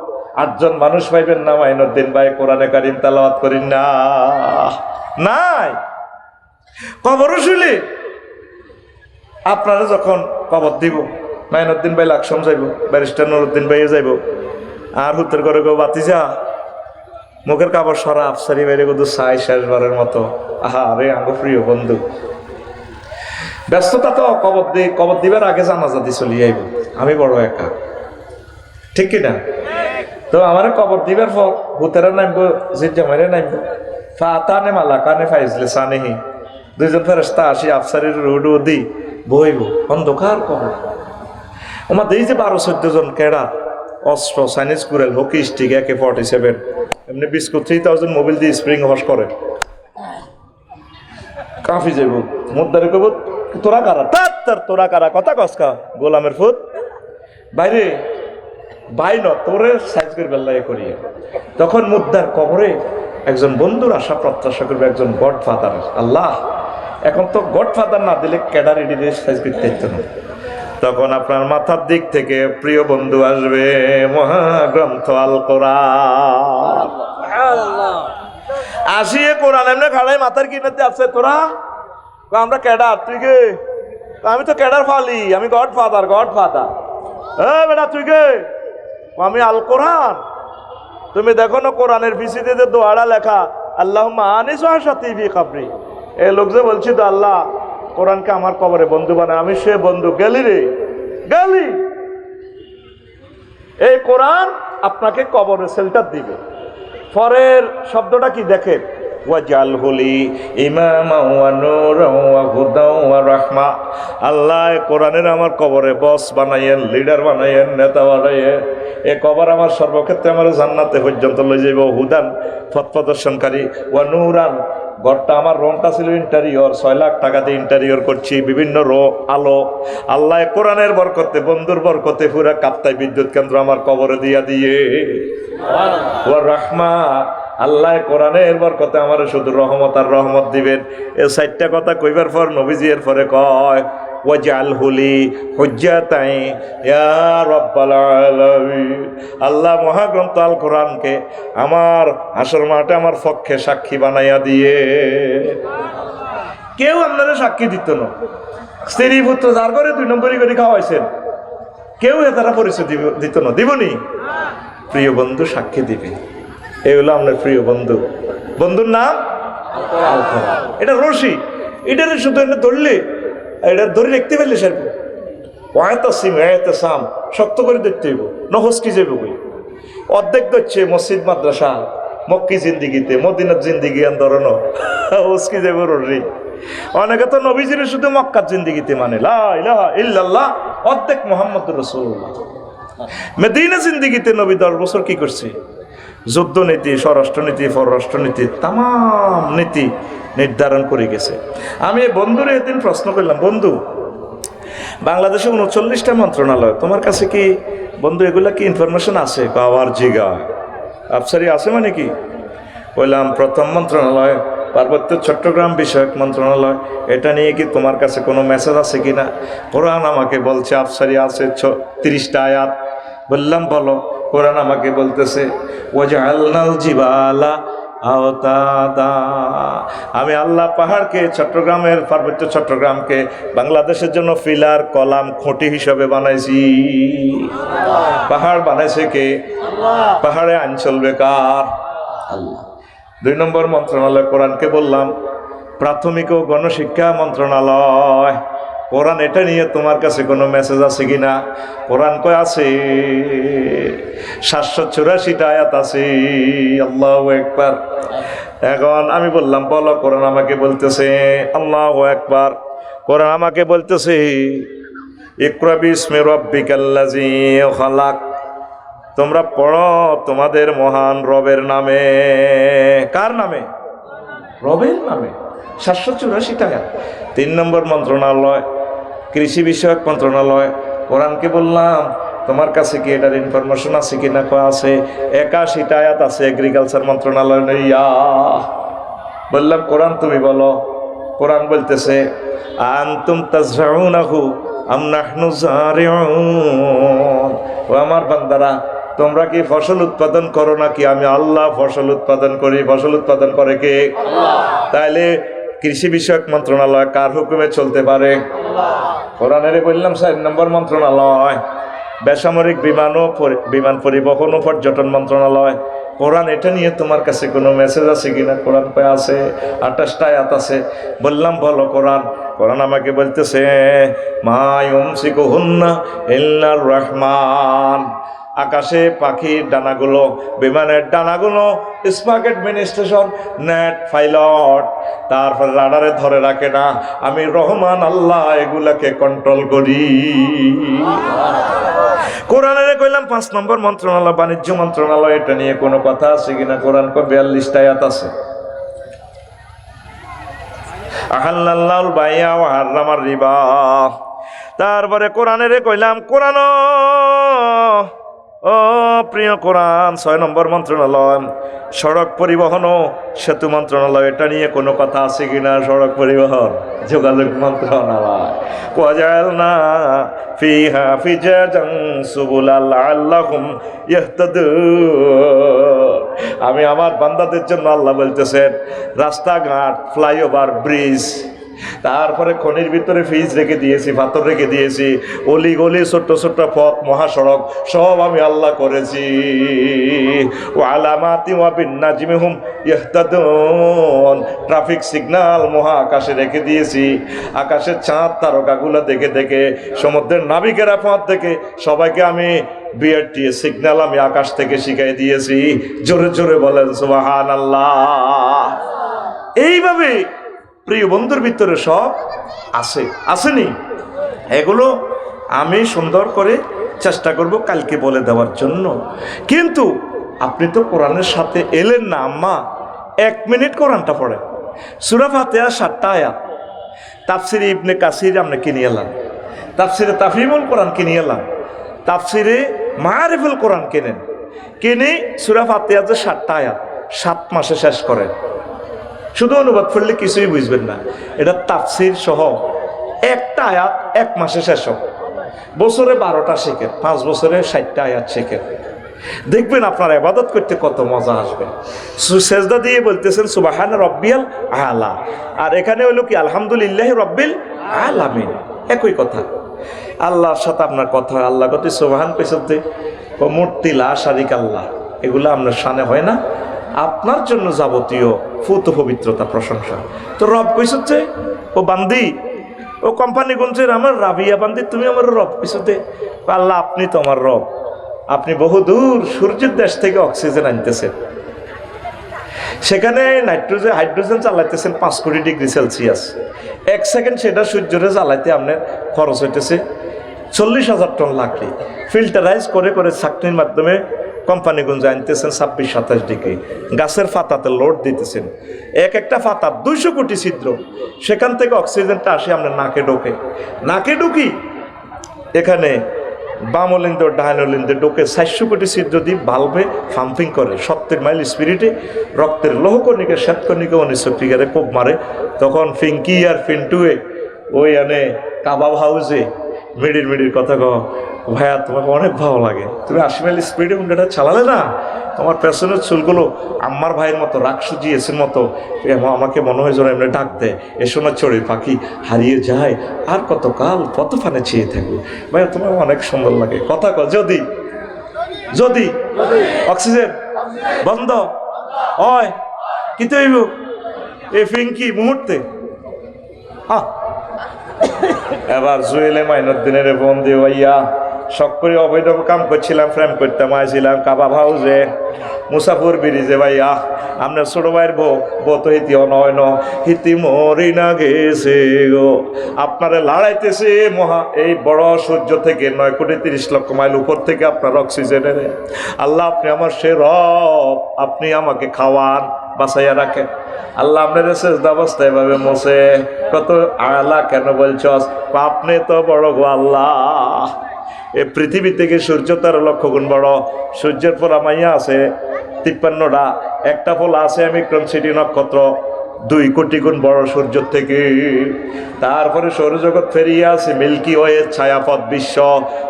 8 জন মানুষ পাইবেন না মাইনুদ্দিন ভাই কোরআনে কারিম তেলাওয়াত করেন না নাই কবর শুলি আপনারা যখন কবর দিব মাইনুদ্দিন ভাই লাকসম যাইব ব্যারিস্টার নুরুদ্দিন ভাইও যাইব আর হুতের করে গো বাতিজা মুখের কাপড় সরা আফসারি বাইরে কিন্তু চাই শেষবারের মতো আহা আরে আঙ্গ প্রিয় বন্ধু ব্যস্ততা তো কবর দিবার আগে জানাজা দিয়ে চলে যাইব আমি বড় একা ঠিক কিনা তো আমার কবর দিবার পর হুতেরা নামবো জিজ্জামাইরে নামবো ফাতানে মালাকানে ফাইজলে সানেহি 2 জন ফেরেশতা আসি আফসারির রুডু দি বইব অন্ধকার কবর আমার দেই যে 12-14 জন কেডা অস্ত্র চাইনিজ কুরেল হকি স্টিক AK-47 এমনি বিস্কুট 3000 মোবিল দিয়ে স্প্রিং হস করে কাফি যাইব মুদ্দারে কব তোরা কারা তার তোরা কারা কথা কসকা গোলামের ফুট বাইরে ভাই ন তোরে সাইজ করে বেল্লাই করি তখন মুদ্দার কবরে একজন বন্ধুর আশা প্রত্যাশা করবে একজন গডফাদার আল্লাহ এখন তো গডফাদার না দিলে ক্যাডার এডিটে সাইজ করতে হতো না তখন আপনার মাথার দিক থেকে প্রিয় বন্ধু আসবে মহাগ্রন্থ আল কোরআন আসিয়ে কোরআন এমনি খাড়াই মাথার কিনাতে আছে তোরা আমরা ক্যাডার তুই কে আমি তো ক্যাডার ফালি আমি গডফাদার বেটা তুই কে আমি আল কোরআন তুমি দেখো না কোরআনের পিছিয়ে যে দোয়ারা লেখা আল্লাহুম্মা আনিস ওয়াশাতি ফি কবরি এই লোক যে বলছি তো আল্লাহ কোরআনকে আমার কবরে বন্ধু বানায় আমি সে বন্ধু গেলি রে গেলি এই কোরআন আপনাকে কবরে শেল্টার দিবে পরের শব্দটা কি দেখেন ওয়াজআলহু লি ইমামা ওয়া নূরান ওয়া হুদান ওয়া রাহমা আল্লাহ কোরআনের আমার কবরে বস বানাইয়েন লিডার বানাইয়েন নেতা বানাইয়েন এই কবর আমার সর্বক্ষেত্রে আমার জান্নাতে পর্যন্ত লই যাইব হুদান পথ প্রদর্শনকারী ওয়া নূরান ঘরটা আমার রংটা ছিল ইন্টারিয়র 6 লাখ টাকা দিয়ে ইন্টারিয়র করছি বিভিন্ন আলো আল্লাহ কোরআনের বরকতে বন্ধুর বরকতে পুরা কাপ্তাই বিদ্যুৎ কেন্দ্র আমার কবরে দিয়া দিয়ে ওয়া রাহমা আল্লাহ কোরআনের বরকতে আমার শুধু রহমত আর রহমত দিবেন এই 4টা কথা কইবার পর নবীজি এর পরে কয় ওয়াজআলহু লি হুজ্জাতান ইয়া রাব্বাল আলামিন আল্লাহ মহাগ্রন্থ আল কোরআনকে আমার হাসর মাঠে আমার পক্ষে সাক্ষী বানাইয়া দিয়ে কেউ আপনারা সাক্ষী দিত না স্ত্রী পুত্র যার করে 2 নম্বরই করে খাওয়াইছেন কেউ এটারা পরিচয় দিত না দিবনি প্রিয় বন্ধু সাক্ষী দিবে এই হলো আপনার প্রিয় বন্ধু বন্ধুর নাম আল কোরআন এটা রশি এটা শুধু এনে ধরলে এটা ধরে রাখতে পারলে সার সাম শক্ত করে দেখতে হইব নহস্কি যাবে বই অর্ধেক ধরছে মসজিদ মাদ্রাসা মক্কি জিন্দিগিতে মদিনার জিন্দিগি আন্দোলন হস্কি যাবে রশি অনেকে তো নবীজির শুধু মক্কার জিন্দিগিতে মানে লা ইলাহা ইল্লাল্লাহ অর্ধেক মুহাম্মদুর রাসূলুল্লাহ মদিনা জিন্দিগিতে নবী 10 বছর কি করছে যুদ্ধ নীতি স্বরাষ্ট্রনীতি পররাষ্ট্রনীতি তাম নীতি নির্ধারণ করে গেছে আমি বন্ধুরে এদিন প্রশ্ন করলাম বন্ধু বাংলাদেশে 39টা মন্ত্রণালয় তোমার কাছে কি বন্ধু এগুলা কি ইনফরমেশন আছে বাবার জিগা আফসারি আছে মানে কি বললাম প্রথম মন্ত্রণালয় পার্বত্য চট্টগ্রাম বিষয়ক মন্ত্রণালয়, এটা নিয়ে কি তোমার কাছে কোনো মেসেজ আছে কিনা? কোরআন আমাকে বলছে আফসারি আছে 30টা আয়াত। বললাম বলো। কোরআন আমাকে বলতেছে ওয়াজআলনাল জিবালা আওতাদা, আমি আল্লাহ পাহাড়কে, চট্টগ্রামের পার্বত্য চট্টগ্রামকে বাংলাদেশের জন্য ফিলার, কলাম, খুঁটি হিসাবে বানাইছি। পাহাড় বানাইছে কে? পাহাড়ে আইন চলবে কার? আল্লাহ। 2 নম্বর মন্ত্রণালয় কোরআনকে বললাম প্রাথমিক ও গণশিক্ষা মন্ত্রণালয়, কোরআন এটা নিয়ে তোমার কাছে কোনো মেসেজ আছে কিনা? কোরআন কয় আছে, 784টা আয়াত আছে। আল্লাহু আকবার। এখন আমি বললাম বলো। কোরআন আমাকে বলতেছে, আল্লাহু আকবার, কোরআন আমাকে বলতেছে ইকরা বিসমি রাব্বিকাল্লাযী খালাক, তোমরা পড়ো তোমাদের মহান রবের নামে। কার নামে? রবের নামে। 784 আয়াত। 3 নম্বর মন্ত্রণালয় কৃষি বিষয়ক মন্ত্রণালয়, কোরআনকে বললাম তোমার কাছে কি এটার ইনফরমেশন আছে কিনা? আছে। 81টা আয়াত আছে এগ্রিকালচার মন্ত্রণালয় নইয়া। বললাম কোরআন তুমি বলো। কোরআন বলতেছে আনতুম তাজরাউনাহু আম নাহনু জারিউন, ও আমার বান্দারা তোমরা কি ফসল উৎপাদন করো নাকি আমি আল্লাহ ফসল উৎপাদন করি? ফসল উৎপাদন করে কে? আল্লাহ। তাইলে কৃষি বিষয়ক মন্ত্রণালয় কার হুকুমে চলতে পারে? কোরআনের বললাম 4 নম্বর মন্ত্রণালয় বেসামরিক বিমান পরিবহন ও পর্যটন মন্ত্রণালয়, কোরআন এটা নিয়ে তোমার কাছে কোনো মেসেজ আছে কিনা? কোরআন পায় আছে, 28টা আয়াত আছে। বললাম বলো কোরআন। কোরআন আমাকে বলতেছে মা ইউমসিকুহুন্না ইল্লার রহমান, আকাশে পাখির ডানাগুলো, বিমানের ডানাগুলো, স্পাক অ্যাডমিনিস্ট্রেশন, নেট, পাইলট, তারপর রাডারে ধরে রাখে না, আমি রহমান আল্লাহ এগুলাকে কন্ট্রোল করি। কোরআনের কইলাম 5 নম্বর মন্ত্রণালয় বাণিজ্য মন্ত্রণালয়, এটা নিয়ে কোনো কথা আছে কিনা? কোরআন কো 42টা আয়াত আছে। আহাল্লাল্লাহুল বাইয়া ওয়া হারামার রিবা। তারপরে কোরআনের কইলাম কোরআন, ও প্রিয় কোরআন 6 নম্বর মন্ত্রণালয় সড়ক পরিবহন ও সেতু মন্ত্রণালয়, এটা নিয়ে কোনো কথা আছে কিনা? সড়ক পরিবহন যোগাযোগ মন্ত্রণালয় ওয়াজআলনা ফিহা ফিজাজান সুবুলাল লাআল্লাহুম ইয়াহতাদুন, আমি আমার বান্দাদের জন্য আল্লাহ বলতেছেন রাস্তাঘাট, ফ্লাইওভার, ব্রিজ, তারপরে খনির ভিতরে ফিজ রেখে দিয়েছি, পাথর রেখে দিয়েছি, অলি গলি, ছোট্ট ছোট্ট পথ, মহাসড়ক সব আমি আল্লাহ করেছি। ওয়া আলামাতি ওয়া বিন-নাজমি হুম ইহতাদুন, ট্রাফিক সিগন্যাল মহা আকাশে রেখে দিয়েছি, আকাশের চাঁদ তারকাগুলো দেখে দেখে, সমুদ্রের নাবিকেরা পথ দেখে সবাইকে আমি বিআরটি সিগন্যাল আমি আকাশ থেকে শিখাই দিয়েছি। জোরে জোরে বলেন সুবহানাল্লাহ। এইভাবে প্রিয় বন্ধুর ভিতরে সব আছে, আসেনি? এগুলো আমি সুন্দর করে চেষ্টা করব কালকে বলে দেওয়ার জন্য। কিন্তু আপনি তো কোরআনের সাথে এলেন না আম্মা, 1 মিনিট কোরআনটা পড়ে। সূরা ফাতিহা 7টা আয়াত, তাফসিরে ইবনে কাসির আমরা কিনে এলাম, তাফসিরে তাফহিমুল কোরআন কিনে এলাম, তাফসিরে মাআরিফুল কোরআন কিনেন, কিনে সূরা ফাতিহা যে 7টা আয়াত 7 মাসে শেষ করেন। শুধু অনুবাদ পড়লে কিছুই বুঝবেন না, এটা তাফসির সহ একটা আয়াত 1 মাসে শেষ হবে। বছরে 12টা শেখেন, 5 বছরে 60টা আয়াত শেখেন, দেখবেন আপনার ইবাদত করতে কত মজা আসবে। সেজদা দিয়ে বলতেছেন সুবহানা রাব্বিয়াল আলা, আর এখানে হলো কি আলহামদুলিল্লাহি রাব্বিল আলামিন, একই কথা। আল্লাহর সাথে আপনার কথা, আল্লাহ কত সুবহান কইছতে মূর্তি লা শারিক আল্লাহ, এগুলো আপনার শানে হয় না? আপনার জন্য যাবতীয় ফুত পবিত্রতা প্রশংসা। তো রব কইছতে ও বান্দি, ও কোম্পানি গুনছে আমার রাবিয়া বান্দি, তুমি আমার রব কইছতে। আল্লাহ আপনি তো আমার রব, আপনি বহুদূর সূর্যের দেশ থেকে অক্সিজেন আনতেছেন, সেখানে হাইড্রোজেন চালাইতেছেন 5 কোটি ডিগ্রি সেলসিয়াস, 1 সেকেন্ড সেটা সূর্যরে জ্বালাইতে আপনার খরচ হইতেছে 40,000 টন লাকড়ি, ফিল্টারাইজ করে করে ছাকনির মাধ্যমে কোম্পানিগঞ্জে আনতেছেন 26-27 ডিগ্রি, গাছের পাতাতে লোড দিতেছেন, একটা পাতা 200 কোটি ছিদ্র, সেখান থেকে অক্সিজেনটা আসে আপনার নাকে ঢোকে, নাকে ঢুকি এখানে বামলিন্দে ডাইনলিন্দে ঢোকে 400 কোটি সিট যদি ভালভে পাম্পিং করে 70 মাইল স্পিরিটে রক্তের লৌহকণিকা শ্বেতকণিকা অনিশ্চক্রিয়ারে কোপ মারে, তখন ফিঙ্কি আর ফিন্টুয়ে ওই আনে কাবাব হাউসে মিডির কথা কহ, ভাইয়া তোমাকে অনেক ভালো লাগে, তুমি 80 মাইল স্পিডে উন্ডাটা চালালে না, তোমার পেছনের চুলগুলো আম্মার ভাইয়ের মতো রাক্ষসী এসের মতো, আমাকে মনে হয় যেন এমনি ডাক দেয়, এসো না চড়ে পাখি হারিয়ে যায় আর কতকাল কত ফানে চেয়ে থাকবে, ভাইয়া তোমার অনেক সুন্দর লাগে। কথা কহ, যদি যদি অক্সিজেন বন্ধ হয় কি তৈব এই ফিঙ্কি মুহূর্তে এবার জুয়েলে মাইনুদ্দিনের বন্দি হইয়া শখ করে অবৈধ কাম করছিলাম, প্রেম করতে মাইছিলাম কাবাব হাউসে মুসাফুর ব্রিজে ভাইয়া আপনার ছোট ভাইয়ের বউ তো হিতি নয় হিতি মরি না গেছে গো, আপনারে লড়াইতেছে মহা এই বড় সূর্য থেকে 9,30,00,000 মাইল উপর থেকে আপনার অক্সিজেনের আল্লাহ, আপনি আমার সে রব, আপনি আমাকে খাওয়ান বাঁচাইয়া রাখেন। আল্লাহ আপনার সেজদা অবস্থায় এভাবে মোছে, কত আল্লাহ কেন বলছ, আপনি তো বড় গো আল্লাহ, এই পৃথিবী থেকে সূর্য 13 লক্ষ গুণ বড়, সূর্যের পর মাইয়া আছে 53টা, একটা ফল আছে বিক্রম সিটি নক্ষত্র 2 কোটি গুণ বড় সূর্য থেকে, তারপরে সৌরজগৎ ফেরিয়ে আছে মিল্কি ওয়ে ছায়াপথ বিশ্ব,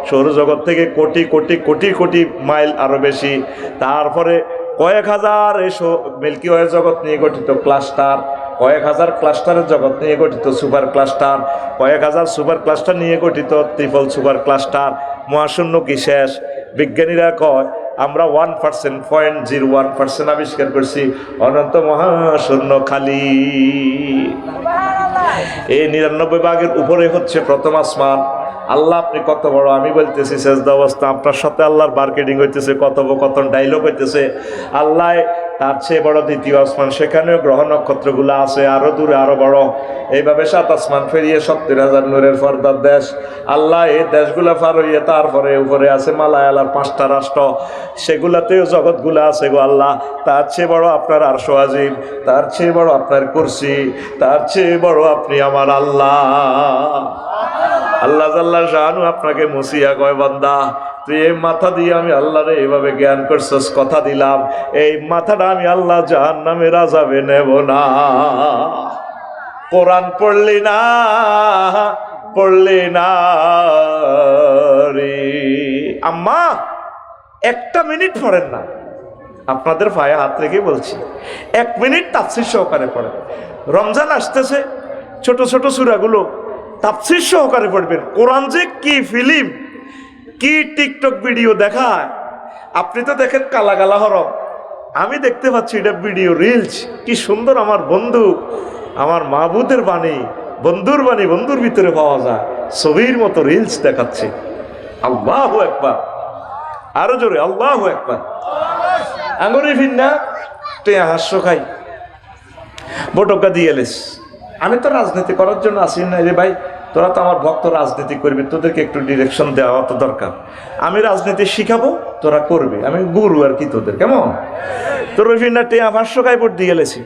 সৌরজগৎ থেকে কোটি কোটি কোটি কোটি মাইল আরো বেশি, তারপরে কয়েক হাজার মিল্কি ওয়ে জগৎ নিয়ে গঠিত ক্লাস্টার, কয়েক হাজার ক্লাস্টারের জগৎ নিয়ে গঠিত সুপার ক্লাস্টার, কয়েক হাজার সুপার ক্লাস্টার নিয়ে গঠিত ট্রিপল সুপার ক্লাস্টার। মহাশূন্য কি শেষ? বিজ্ঞানীরা কয় আমরা 1%, 0.01% আবিষ্কার করছি, অনন্ত মহাশূন্য খালি। এই 99 ভাগের উপরে হচ্ছে প্রথম আসমান। আল্লাহ আপনি কত বড়, আমি বলতেছি সেজদা অবস্থা, আপনার সাথে আল্লাহর মার্কেটিং হইতেছে, কথোপকথন ডায়লগ হইতেছে। আল্লাহ তার চেয়ে বড় দ্বিতীয় আসমান, সেখানেও গ্রহ নক্ষত্রগুলো আছে আরো দূরে আরো বড়, এইভাবে 7 আসমান ফেরিয়ে 70,000 নূরের পর্দার দেশ। আল্লাহ এই দেশগুলা পার হইয়ে তারপরে উপরে আছে মালায়ালার 5টা রাষ্ট্র, সেগুলাতেও জগৎগুলো আছে গো আল্লাহ। তার চেয়ে বড় আপনার আরশ আজিম, তার চেয়ে বড় আপনার কুরসি, তার চেয়ে বড় আপনি আমার আল্লাহ। আল্লাহ জাল্লাহ শাহানু আপনাকে মুসিয়া কয়, বান্দা তুই এই মাথা দিয়ে আমি আল্লাহরে এইভাবে জ্ঞান করছস, কথা দিলাম এই মাথাটা আমি আল্লাহ জাহান্নামের আযাবে নেব না। কোরআন পড়লি না রে আম্মা, একটা মিনিট পড়েন না, আপনাদের পায়ে হাত রেখে বলছি 1 মিনিট তাফসীর সহকারে পড়েন। রমজান আসতেছে, ছোট ছোট সূরাগুলো তাফসীর সহকারে পড়বেন। কোরআন যে কি ফিল্ম, কি টিকটক ভিডিও দেখায়, আপনি তো দেখেন কালা কালা হরফ, আমি দেখতে পাচ্ছি এটা ভিডিও রিলস। কি সুন্দর আমার বন্ধু, আমার মাহবুদের বাণী, বন্ধুর বাণী বন্ধুর ভিতরে পাওয়া যায়, ছবির মতো রিলস দেখাচ্ছে। আল্লাহু আকবার, আরো জোরে আল্লাহু আকবার। আঙুরি ফিন্না টেয়া হাস্য খাই বটকা দিয়ে এলিস। আমি তো রাজনীতি করার জন্য আসি না রে ভাই, তোরা তো আমার ভক্ত, রাজনীতি করবি, তোদেরকে একটু ডিরেকশন দেওয়া তো দরকার। আমি রাজনীতি শিখাবো, তোরা করবি, আমি গুরু আর কি তোদের, কেমন? তো রিফিন্না টেয়া 500 খাই ভোট দিয়ে গেলেছি।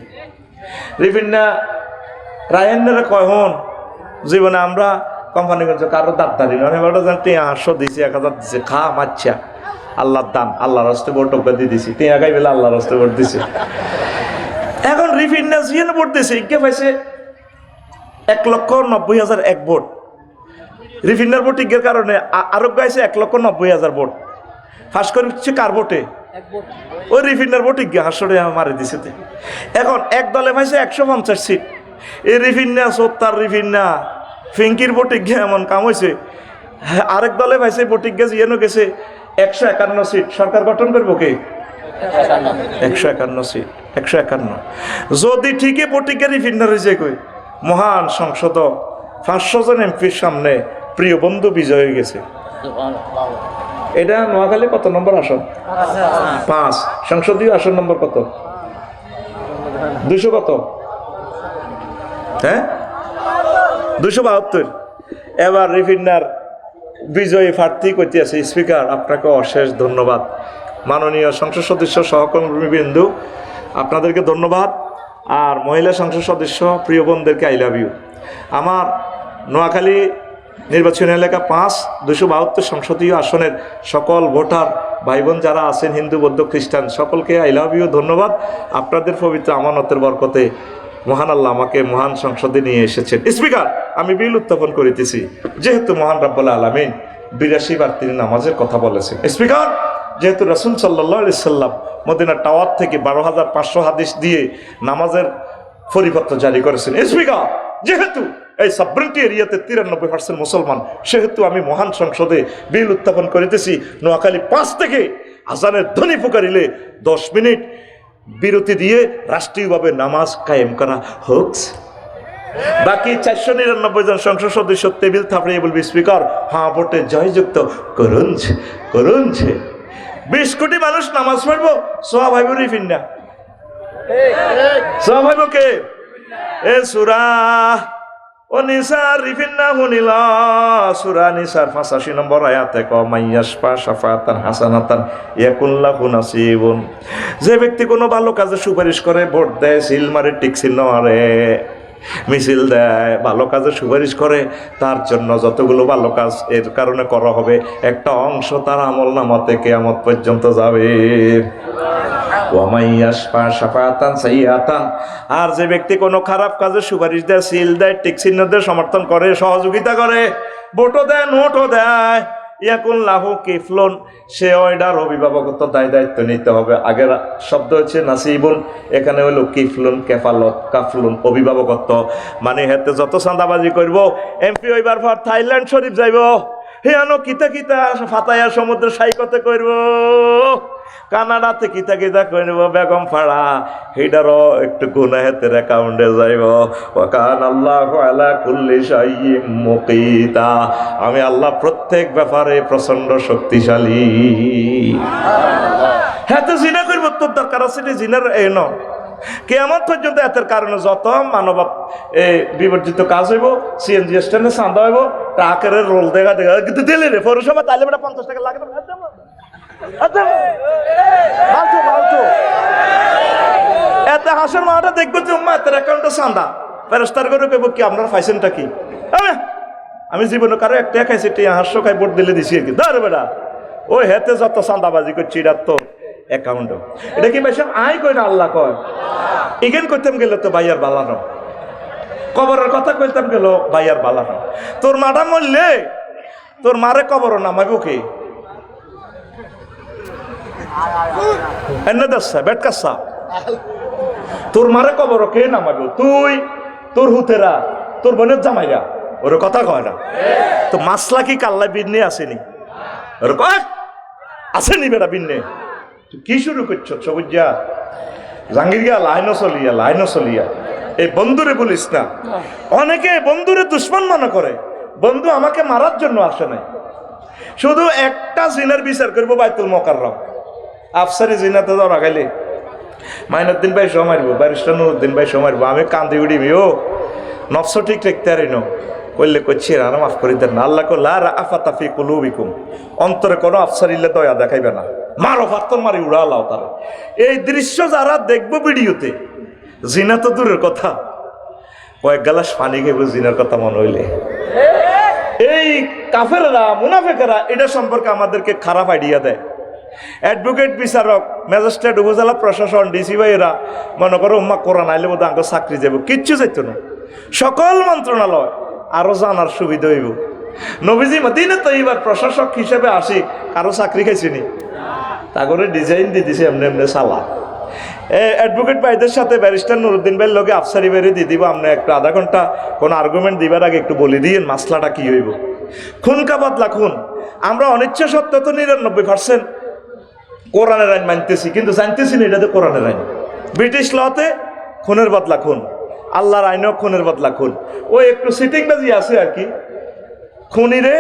রিফিন্না রায়ন্নারা কয় হন জীবনে আমরা কোম্পানি করছি কারো দাঁড়ি নয়, টেয়া 500 দিয়েছি, 1000 দিছে, খা মাচ্ছা আল্লাহর দান, আল্লাহর হস্তে ভোট দিয়ে দিছি, টেয়া খাই বেলা আল্লাহর হস্তে ভোট দিছে। এখন রিফিন্না জিয়ান ভোট দিয়েছে, ইকে পাইছে 1,90,001 ভোট। রিফিন্নার ভোটিংয়ের কারণে আরো গাইছে 1,90,000 ভোট। ফাঁস করে হচ্ছে কার ভোটে? ওই রিফিন্নার ভোটিং হাসরে মারি দিছে। এখন এক দলে পাইছে 150 সিট। এই রিফিন্না সত্তার রিফিন্না ফিঙ্কির ভোটিং এমন কাম হয়েছে, আরেক দলে পাইছে ভোটিং জিয়ানো গেছে 151 সিট। সরকার গঠন করবো কে? 151 সিট, 151। যদি ঠিকই ভোটিং রিফিন্নার হয়েছে কই মহান সংসদ 500 জন এমপির সামনে প্রিয় বন্ধু বিজয় হয়ে গেছে। এটা নোয়াখালী কত নম্বর আসন? 5। সংসদীয় আসন নম্বর কত? 200 কত? হ্যাঁ 272। এবার রিফিন্নার বিজয়ী প্রার্থী করতে আছে। স্পিকার আপনাকে অশেষ ধন্যবাদ, মাননীয় সংসদ সদস্য সহকর্মীবৃন্দ আপনাদেরকে ধন্যবাদ, আর মহিলা সংসদ সদস্য প্রিয় বোনদেরকে আই লাভ ইউ। আমার নোয়াখালী নির্বাচনী এলাকা 5 272 সংসদীয় আসনের সকল ভোটার ভাই বোন যারা আছেন, হিন্দু বৌদ্ধ খ্রিস্টান, সকলকে আই লাভ ইউ, ধন্যবাদ। আপনাদের পবিত্র আমানতের বরকতে মহান আল্লাহ আমাকে মহান সংসদে নিয়ে এসেছেন। স্পিকার, আমি বিল উত্থাপন করিতেছি, যেহেতু মহান রাব্বুল আলামিন 82 বার তিনি নামাজের কথা বলেছেন। স্পিকার, যেহেতু রাসূল সাল্লাল্লাহু আলাইহি সাল্লাম মদিনা টাওয়ার থেকে 12,500 হাদিস দিয়ে নামাজের পরিপত্র জারি করেছেন। স্পিকার, যেহেতু এই সাবরেন্টি এরিয়াতে 93% মুসলমান, সেহেতু আমি মহান সংসদে বিল উত্থাপন করিতেছি, নোয়াখালী 5 থেকে আজানের ধ্বনি পুকারিলে 10 মিনিট বিরতি দিয়ে রাষ্ট্রীয়ভাবে নামাজ কায়েম করা হোক। বাকি 499 জন সংসদ সদস্য টেবিল থাপড়িয়ে বলবি, স্পিকার হ্যাঁ ভোটে জয়যুক্ত করুন করুন। 20 কোটি মানুষ নামাজ পড়বো, সোয়া ভাইব রিফিন্না, সোয়া ভাইব কে? এ সূরা ও নিসার রিফিন্না হুনিলা, সূরা নিসার 85 নম্বর আয়াতে ক মাইয়াশফা শাফাতান হাসানাতান ইয়াকুল্লাহু নাসিবুন। যে ব্যক্তি কোনো ভালো কাজে সুপারিশ করে, ভোট দেয়, সিল মারে, টিক চিহ্ন মারে, মিছিল দেয়, ভালো কাজে সুপারিশ করে, তার জন্য যতগুলো ভালো কাজ এর কারণে করা হবে, একটা অংশ তার আমল নামা থেকে কিয়ামত পর্যন্ত যাবে। আর যে ব্যক্তি কোনো খারাপ কাজে সুপারিশ দেয়, সিল দেয়, টিক চিহ্ন দেয়, সমর্থন করে, সহযোগিতা করে, ভোটও দেয়, নোটও দেয়, ইয়াকুন লাহু কিফলুন, সে ওইটার অভিভাবকত্ব দায় দায়িত্ব নিতে হবে। আগের শব্দ হচ্ছে নাসিবুন, এখানে হলো কিফলুন, কেফালত, কাফলুন, অভিভাবকত্ব। মানে হেতে যত চাঁদাবাজি করবো, এমপি হইবার পর থাইল্যান্ড শরীফ যাইব, হিয়ানো কিতা কিতা ফাতায়া সমুদ্র সাইকতে করব, কানাডাতে কিতা কিতা করব, বেগম ফাড়া হেডারও একটু গুনাহ হেতের অ্যাকাউন্টে যাইব। ওয়াকান আল্লাহু আলা কুল্লি শাইইন মুকিতা, আমি আল্লাহ প্রত্যেক ব্যাপারে প্রচন্ড শক্তিশালী। হেতে জিনা করব, তোর দরকার আছে জিনার এই ন কিয়ামত পর্যন্ত। এতের কারণে যত মানব বিবর্জিত কাজ হইব, সিএনজি স্ট্যান্ডে চাঁদা হইব, ট্রাকের রোল দেখা দেখা কিন্তু দিলে রে পৌরসভা তাইলে বেটা 50 টাকা লাগে, এতে হাসের মাটা দেখবো যে এতের অ্যাকাউন্টে চাঁদা ফেরস্তার করে কইব কি আপনার ফাইসেনটা কি? আমি জীবনে কারো একটা খাইছি, 500 খাই ভোট দিলে দিছি আর কি। ধর বেটা, ওই হেতে যত চাঁদাবাজি করছি এটা তো অ্যাকাউন্ট, এটা কি ভাই আয় কই না আল্লাহ কয়। ইগেন করতাম গেলে তো ভাইয়ার বালানো, কবরের কথা কইতাম গেল ভাইয়ার বালানো। তোর মাটা মরলে তোর মারে কবর নামাইব কে? এনে দাসা বেটকাসা, তোর মারে কবর কে নামাইব? তুই, তোর হুতেরা, তোর বোনের জামাইরা, ওর কথা কয় না। তো মাসলা কি কাল্লা বিন্নে আসেনি? ওর কয় আসেনি বেটা বিন্নে। কি শুরু করছো সবুজা জাঙ্গির গিয়া লাইনো চলিয়া এই বন্ধুরে বলিস না। অনেকে বন্ধুরে দুশ্মন মনে করে, বন্ধু আমাকে মারার জন্য আসে নাই, শুধু একটা জিনার বিচার করবো বাইতুল মোকাররম। আফসারি জিনাতে ধর আগাইলে মাইনুদ্দিন ভাই সহ মারবো, ব্যারিস্টার নুরুদ্দিন ভাই সহ মারবো, আমি কান্দি উড়িমি, ও নফস ঠিক রাখতে পারি না করলে করছি আর মাফ করি দেন না। আল্লাহ কো লা রাআফাতা ফি কুলুবিকুম, অন্তরে কোনো আফসারিল্লে দয়া দেখাইবে না, মারো ফাত্তর মারি উড়ালাও তার। এই দৃশ্য যারা দেখবো ভিডিওতে, জিনা তো দূরের কথা, কয়েক গ্লাস পানি খেয়ে জিনার কথা মনে হইলে। এই কাফেররা মুনাফেকেরা এটা সম্পর্কে আমাদেরকে খারাপ আইডিয়া দেয়। অ্যাডভোকেট, বিচারক, ম্যাজিস্ট্রেট, উপজেলা প্রশাসন, ডিসি ভাইয়েরা মনে করো উম্মা কোরআন আইলে বোধ আঙ্গ চাকরি যাব, কিচ্ছু যাইতো না। সকল মন্ত্রণালয় আরো জানার সুবিধা হইব। নবীজি মদিনা তৈবার প্রশাসক হিসেবে আসি, কারো চাকরি খাইছিনি, তাগরে ডিজাইন দিয়ে দিছে এমনি এমনি সালা। অ্যাডভোকেট ভাইদের সাথে ব্যারিস্টার নুরুদ্দিন ভাইয়ের লগে আফসারি বেরিয়ে দিয়ে দিব, আপনি একটা আধা ঘন্টা কোনো আর্গুমেন্ট দিবার আগে একটু বলে দিয়েন মাসলাটা কি হইব। খুন কা বদলা খুন, আমরা অনিচ্ছা সত্ত্বেও তো 99% কোরআনের আইন মানতেছি, কিন্তু জানতেছি না এটা তো কোরআনের আইন। ব্রিটিশ লতে খুনের বদলা খুন, আল্লাহর আইনেও খুনের বদলা খুন। ওই একটু সিটিং বাজি আছে আর কি। খুনিরে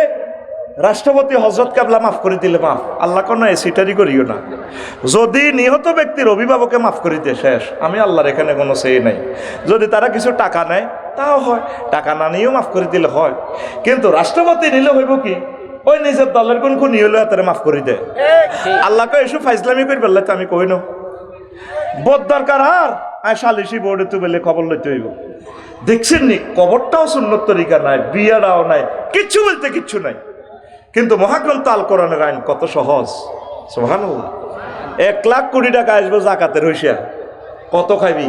রাষ্ট্রপতি হজরত কাবলা মাফ করে দিলে মাফ, আল্লাহ কোনো সিটারি করিও না। যদি নিহত ব্যক্তির অভিভাবকে মাফ করিতে শেষ, আমি আল্লাহর এখানে কোনো সেই নাই। যদি তারা কিছু টাকা নেয় তাও হয়, টাকা না নিয়েও মাফ করে দিলে হয়। কিন্তু রাষ্ট্রপতি নিলে হইব কি, ওই নিজের দলের কোন খুনি হলে তারা মাফ করে দেয়। আল্লাহকে এসব ফাইজলামি করে বললে তো আমি কই না বোধ দরকার, আর সালিশি বোর্ডে তো বলে খবর লইতে হইব। দেখছেন নি, কবরটাও সুন্নত তরিকা নাই, বিয়াটাও নাই, কিচ্ছু বলতে কিচ্ছু নাই। কিন্তু মহাগ্রন্থ আল কোরআনের আইন কত সহজ, সুবহানাল্লাহ। 1,00,000 টাকা আসবে জাকাতের হইসা, কত খাইবি,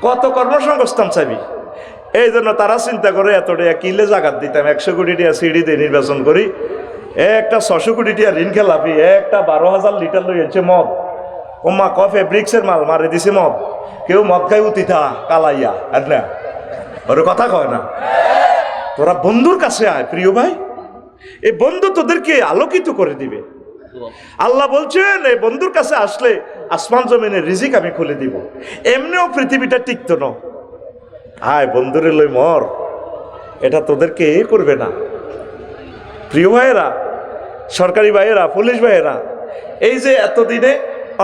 কত কর্মসংস্থান চাইবি? এই জন্য তারা চিন্তা করে এত টাকা কিলে জাকাত দিতাম, 100 কোটি টাকা সিঁড়ি দিয়ে নির্বাচন করি, একটা 600 কোটি টাকা ঋণ খেলাপি, একটা 12,000 লিটার লইছে মদ, ওমা কফে ব্রিক্সের মাল মারে দিছে মদ, কেউ মদ খাই উতিথা কালাইয়া, আর না ওর কথা কয় না। তোরা বন্ধুর কাছে আয় প্রিয় ভাই, এই বন্ধু তোদেরকে আলোকিত করে দিবে। আল্লাহ বলছেন এই বন্ধুর কাছে আসলে আসমান জমিনের রিজিক আমি খুলে দিব। এমনিও পৃথিবীটা টিকতো না, আয় বন্ধুরে লই মর, এটা তোদেরকে করবে না। প্রিয় ভাইয়েরা, সরকারি ভাইয়েরা, পুলিশ ভাইয়েরা, এই যে এতদিনে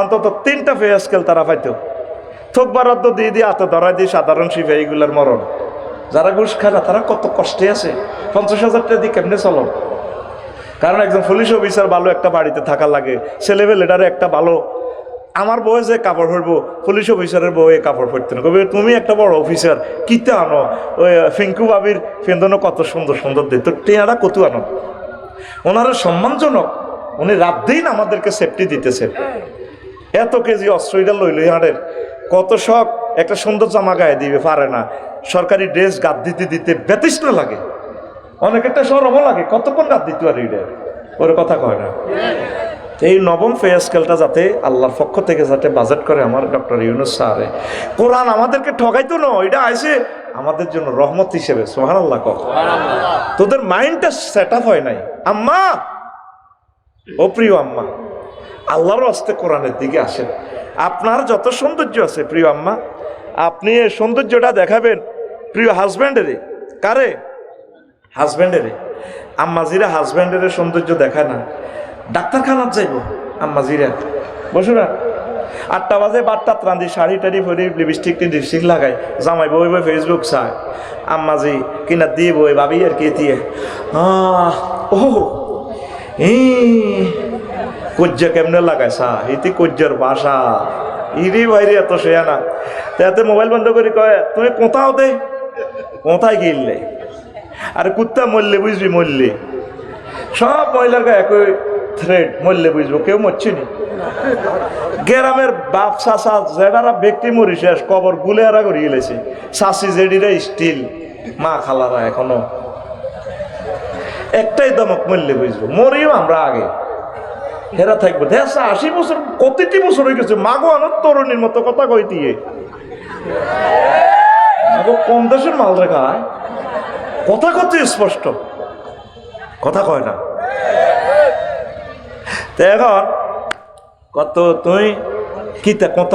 অন্তত 3টা পে স্কেল তারা পাইতো, থোক বরাদ্দ দিয়ে দিয়ে হাতে ধরা দিয়ে সাধারণ সিপাহীগুলার মরণ। যারা ঘুষ খায় না তারা কত কষ্টে আছে, 50,000 টাকা দিয়ে কেমনে চলো? কারণ একজন পুলিশ অফিসার ভালো একটা বাড়িতে থাকা লাগে, ছেলেবেলেটারে একটা ভালো, আমার বউয়ে যে কাপড় পরবো, পুলিশ অফিসারের বউয়ে কাপড় পরতে না, কবে তুমি একটা বড় অফিসার কিতে আনো, ওই ফিঙ্কু বাবির ফেন্দনো কত সুন্দর সুন্দর দে, তো টেয়ারা কত আনো, ওনারা সম্মানজনক, উনি রাত দিন আমাদেরকে সেফটি দিতেছেন। এত কেজি অস্ট্রেলিয়া লইলই হাটের কত শখ, একটা সুন্দর জামা গায়ে দিবে পারে না, সরকারি ড্রেস গাদ দিতে দিতে ব্যতিষ্ঠ লাগে, অনেক একটা সরমও লাগে, কতক্ষণ গাদ দিতে পারে, ওর কথা কয় না। এই 9ম পে স্কেলটা যাতে আল্লাহর পক্ষ থেকে যাতে বাজেট করে আমার ডক্টর ইউনূস স্যারে, কোরআন আমাদেরকে ঠগাইতো না, এটা আইছে আমাদের জন্য রহমত হিসেবে। সুবহানাল্লাহ কও। তোদের মাইন্ডটা সেট আপ হয় নাই আম্মা, ও প্রিয় আম্মা, আল্লাহর হস্তে কোরআনের দিকে আসেন। আপনার যত সৌন্দর্য আছে প্রিয় আম্মা, আপনি এই সৌন্দর্যটা দেখাবেন প্রিয় হাজব্যান্ডেরে। কারে? হাজব্যান্ডেরে। আম্মাজিরা হাজব্যান্ডের সৌন্দর্য দেখায় না, ডাক্তারখানার যাইব আম্মাজিরা, বসো না, 8টা বাজে বাটটা ত্রান্দি শাড়ি টাড়ি পরে লিপস্টিক লাগাই, জামাই বই বই ফেসবুক চায়, আম্মাজি কিনা দিয়ে বই ভাবি আর কি দিয়ে ও কজ্জা কেমনে লাগাইছা, ইতি কজ্জার বাসা, ইরি বাইরে এত শেয়া না। তাতে মোবাইল বন্ধ করে কয় তুমি কোথাও দে, কোথায় গিললে, আর কুত্তা মরলে বুঝবি, মরলে সব মহিলার গায়ে একই থ্রেড, মরলে বুঝবো, কেউ মরছে নি। গ্রামের বাপ চাষা যেটারা ব্যক্তি মরি শেষ, কবর গুলেরা করে গেলেছে, চাষি জেডিরা স্টিল, মা খালারা এখনো একটাই দমক, মরলে বুঝবো, মরিও আমরা আগে, হেরা থাকবো। 80 বছর, কতটি বছর হয়ে গেছে, মাগো আনার তরুণীর মতো কথা কই দিয়ে, কম দেশের মাল রেখায় কথা কত স্পষ্ট, কথা কয় না। তো এখন কত তুই কিতা কত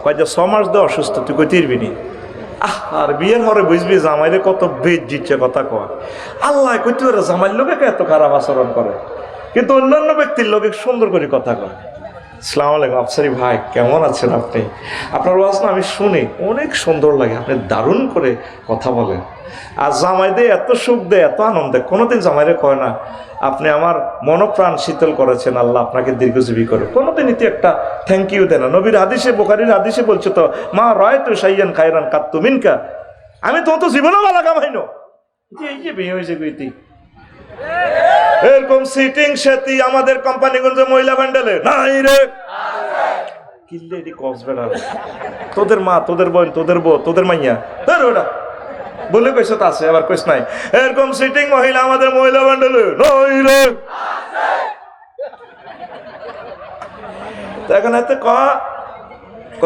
কয় যে 6 মাস দে অসুস্থ, তুই কই তিরবি নি, আর বিয়ের পরে বুঝবি জামাইরে কত বেদ জিচ্ছে কথা কয়। আল্লাহ কইতে পারে জামাইর লোকে এত খারাপ আচরণ করে, কিন্তু অন্যান্য ব্যক্তির লোকে সুন্দর করে কথা কয়। আসসালামু আলাইকুম আফসারি ভাই, কেমন আছেন আপনি? আপনার ওয়াজ না আমি শুনি, অনেক সুন্দর লাগে, আপনি দারুণ করে কথা বলেন। আর জামাই দিয়ে এত সুখ দেয়, এত আনন্দ দেয়, কোনোদিন জামাইরে কয় না আপনি আমার মনপ্রাণ শীতল করেছেন, আল্লাহ আপনাকে দীর্ঘজীবী করে, কোনোদিন ইতি একটা থ্যাংক ইউ দেয় না। নবীর হাদিসে, বুখারীর হাদিসে বলছে তো, মা রয় তো সাইয়ান খায়রান কাত্তু মিনকা, আমি তোমার তো জীবনও ভালো কামাইনো, এই যে বিয়ে হয়েছে কইতি এরকম সিটিং সেটি আমাদের কোম্পানিগঞ্জে মহিলা ব্যান্ডেলে নাই রে, কিল্লে এটি কসবেড়া, তোদের মা, তোদের বোন, তোদের বউ, তোদের মাইয়া, ধর ওটা বলে কইস তো আছে, আবার কইস নাই এরকম সিটিং মহিলা আমাদের মহিলা ব্যান্ডেলে নাই রে। এখন এতে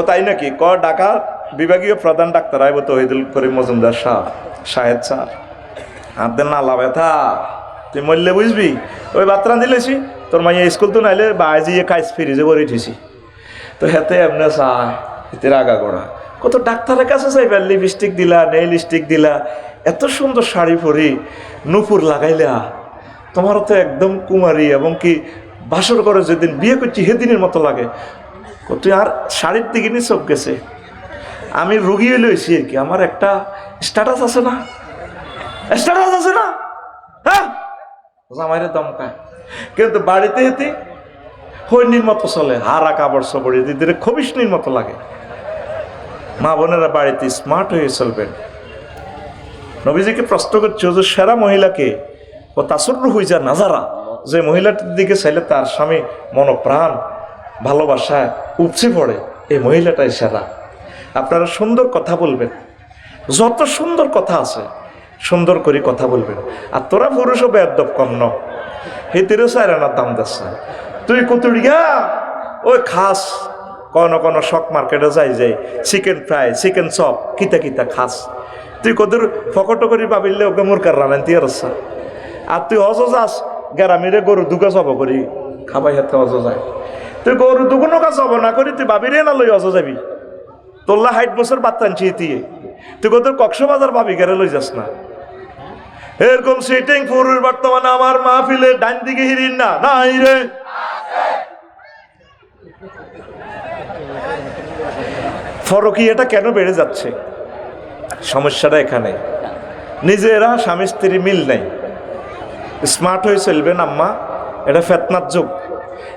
তাই নাকি ঢাকা বিভাগীয় প্রধান ডাক্তার আইব তহিদুল করিম মজুমদার শাহেদ স্যার, হাতে নালা ব্যথা, তুই মরলে বুঝবি, ওই বাত্রা দিলেছি তোর মাইয়া স্কুল তো নাইলে বাজিয়ে কাজ ফিরিজে করে উঠেছি, তো হেতে এমনি চায়, এতে রাগা করা, কত ডাক্তারের কাছে চাইবে, লিপস্টিক দিলা, নেইল স্টিক দিলা, এত সুন্দর শাড়ি পরি, নুপুর লাগাইলা, তোমারও তো একদম কুমারী, এবং কি বাসর করে যেদিন বিয়ে করছি সেদিনের মতো লাগে, তুই আর শাড়ির দিকে নিয়ে চোখ গেছে। আমি রুগী হইলে হয়েছি আর কি, আমার একটা স্ট্যাটাস আছে না, স্ট্যাটাস আছে না, হ্যাঁ জামাইরে দমকায়, কিন্তু বাড়িতে হেতে হৈনির মতো চলে, হারা কাপড় সবড়ে দিদিরে খবিসনির মতো লাগে। মা বোনেরা বাড়িতে স্মার্ট হয়ে চলবেন, নবীজিকে প্রশ্ন করছে যে সেরা মহিলাকে ও তাসুরু হইজা নাজারা, যে মহিলাটির দিকে চাইলে তার স্বামী মনপ্রাণ ভালোবাসায় উপচে পড়ে, এই মহিলাটাই সেরা। আপনারা সুন্দর কথা বলবেন, যত সুন্দর কথা আছে সুন্দর করে কথা বলবেন। আর তোরা পুরুষও বেয়াদব কম ন, হেতেরও সাইরানার দাম দিচ্ছে। তুই কুতুড়িয়া ওই খাস কোন শক মার্কেটে যাই চিকেন ফ্রাই, চিকেন চপ, কিতা কিতা খাস। তুই কদুর ফকটো করি ভাবিলে ওকে মুরকার রানেন তুই আসছা। আর তুই অজ যাস গ্রামেরে গরু দুগা চব করি খাবাই হাতে অজ যায়। তুই গরু দুগুনো কাজ হব না করি তুই ভাবিরে না লই অজ যাবি। তোল্লা 60 বছর বাচ্চা আনছি তুই কদুর কক্সবাজার ভাবি গেরে লই যাস না। এরকম সিটিং পুরুষ বর্তমানে আমার মাহফিলে ডান দিকে হিরিন না নাই রে। ফরকি এটা কেন বেড়ে যাচ্ছে? সমস্যাটা এখানে, নিজেরা স্বামী স্ত্রী মিল নাই, স্মার্ট হয়ে চলবেন আম্মা, এটা ফেতনার যুগ।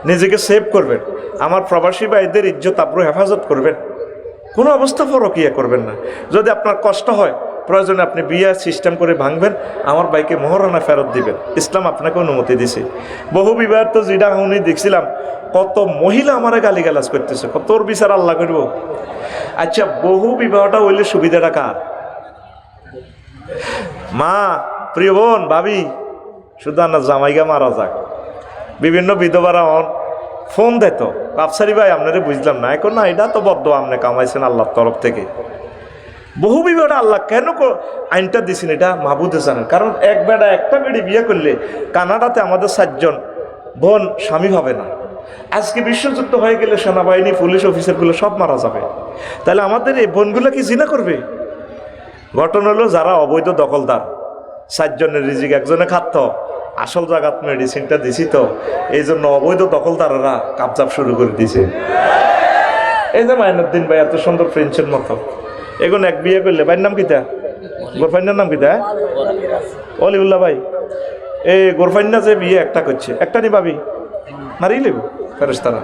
নিজেকে সেভ করবেন, আমার প্রবাসী ভাইদের ইজ্জত আব্রু হেফাজত করবেন, কোনো অবস্থা ফরকিয়া করবেন না। যদি আপনার কষ্ট হয় প্রয়োজনে আপনি বিয়ে সিস্টেম করে ভাঙবেন, আমার ভাইকে মোহরানা ফেরত দিবেন, ইসলাম আপনাকে অনুমতি দিছে। বহু বিবাহ তো যেটা উনি দেখছিলাম, কত মহিলা আমার গালিগালাজ করতেছে, কতর বিচার আল্লাহ করব। আচ্ছা, বহু বিবাহটা হইলে সুবিধাটা কার? মা, প্রিয় বোন, ভাবি, শুধু না জামাইগা মারা যাক। বিভিন্ন বিধবারা ফোন দেয় তো, আফসারি ভাই আপনারে বুঝলাম না, এখন না এটা তো বদ্ধ আপনি কামাইছেন আল্লাহর তরফ থেকে। বহু বিবাহটা আল্লাহ কেন আইনটা দিছেন এটা মাহবুদে জানেন। কারণ এক বেড়া একটা বেড়ি বিয়ে করলে কানাডাতে আমাদের 7 জন বোন স্বামী হবে না। আজকে বিশ্বযুদ্ধ হয়ে গেলে সেনাবাহিনী, পুলিশ অফিসারগুলো সব মারা যাবে। তাহলে আমাদের এই বোনগুলো কি জিনা করবে? ঘটনা হলো যারা অবৈধ দখলদার, 7 জনের রিজিক একজনে খাত, আসল জায়গাত মেডিসিনটা দিছি তো, এই জন্য অবৈধ দখলদাররা কাবজাব শুরু করে দিছে। এই যে মাইনুদ্দিন ভাই এত সুন্দর ফ্রেঞ্চের মতো, এখন এক বিয়ে করলে ভাইয়ের নাম কিতা? গোরফাইনার নাম কিতা? অলিউল্লাহ ভাই। এই গোরফাইনা যে বিয়ে একটা করছে, একটা নি ভাবি মারি লিব ফেরেশতারা।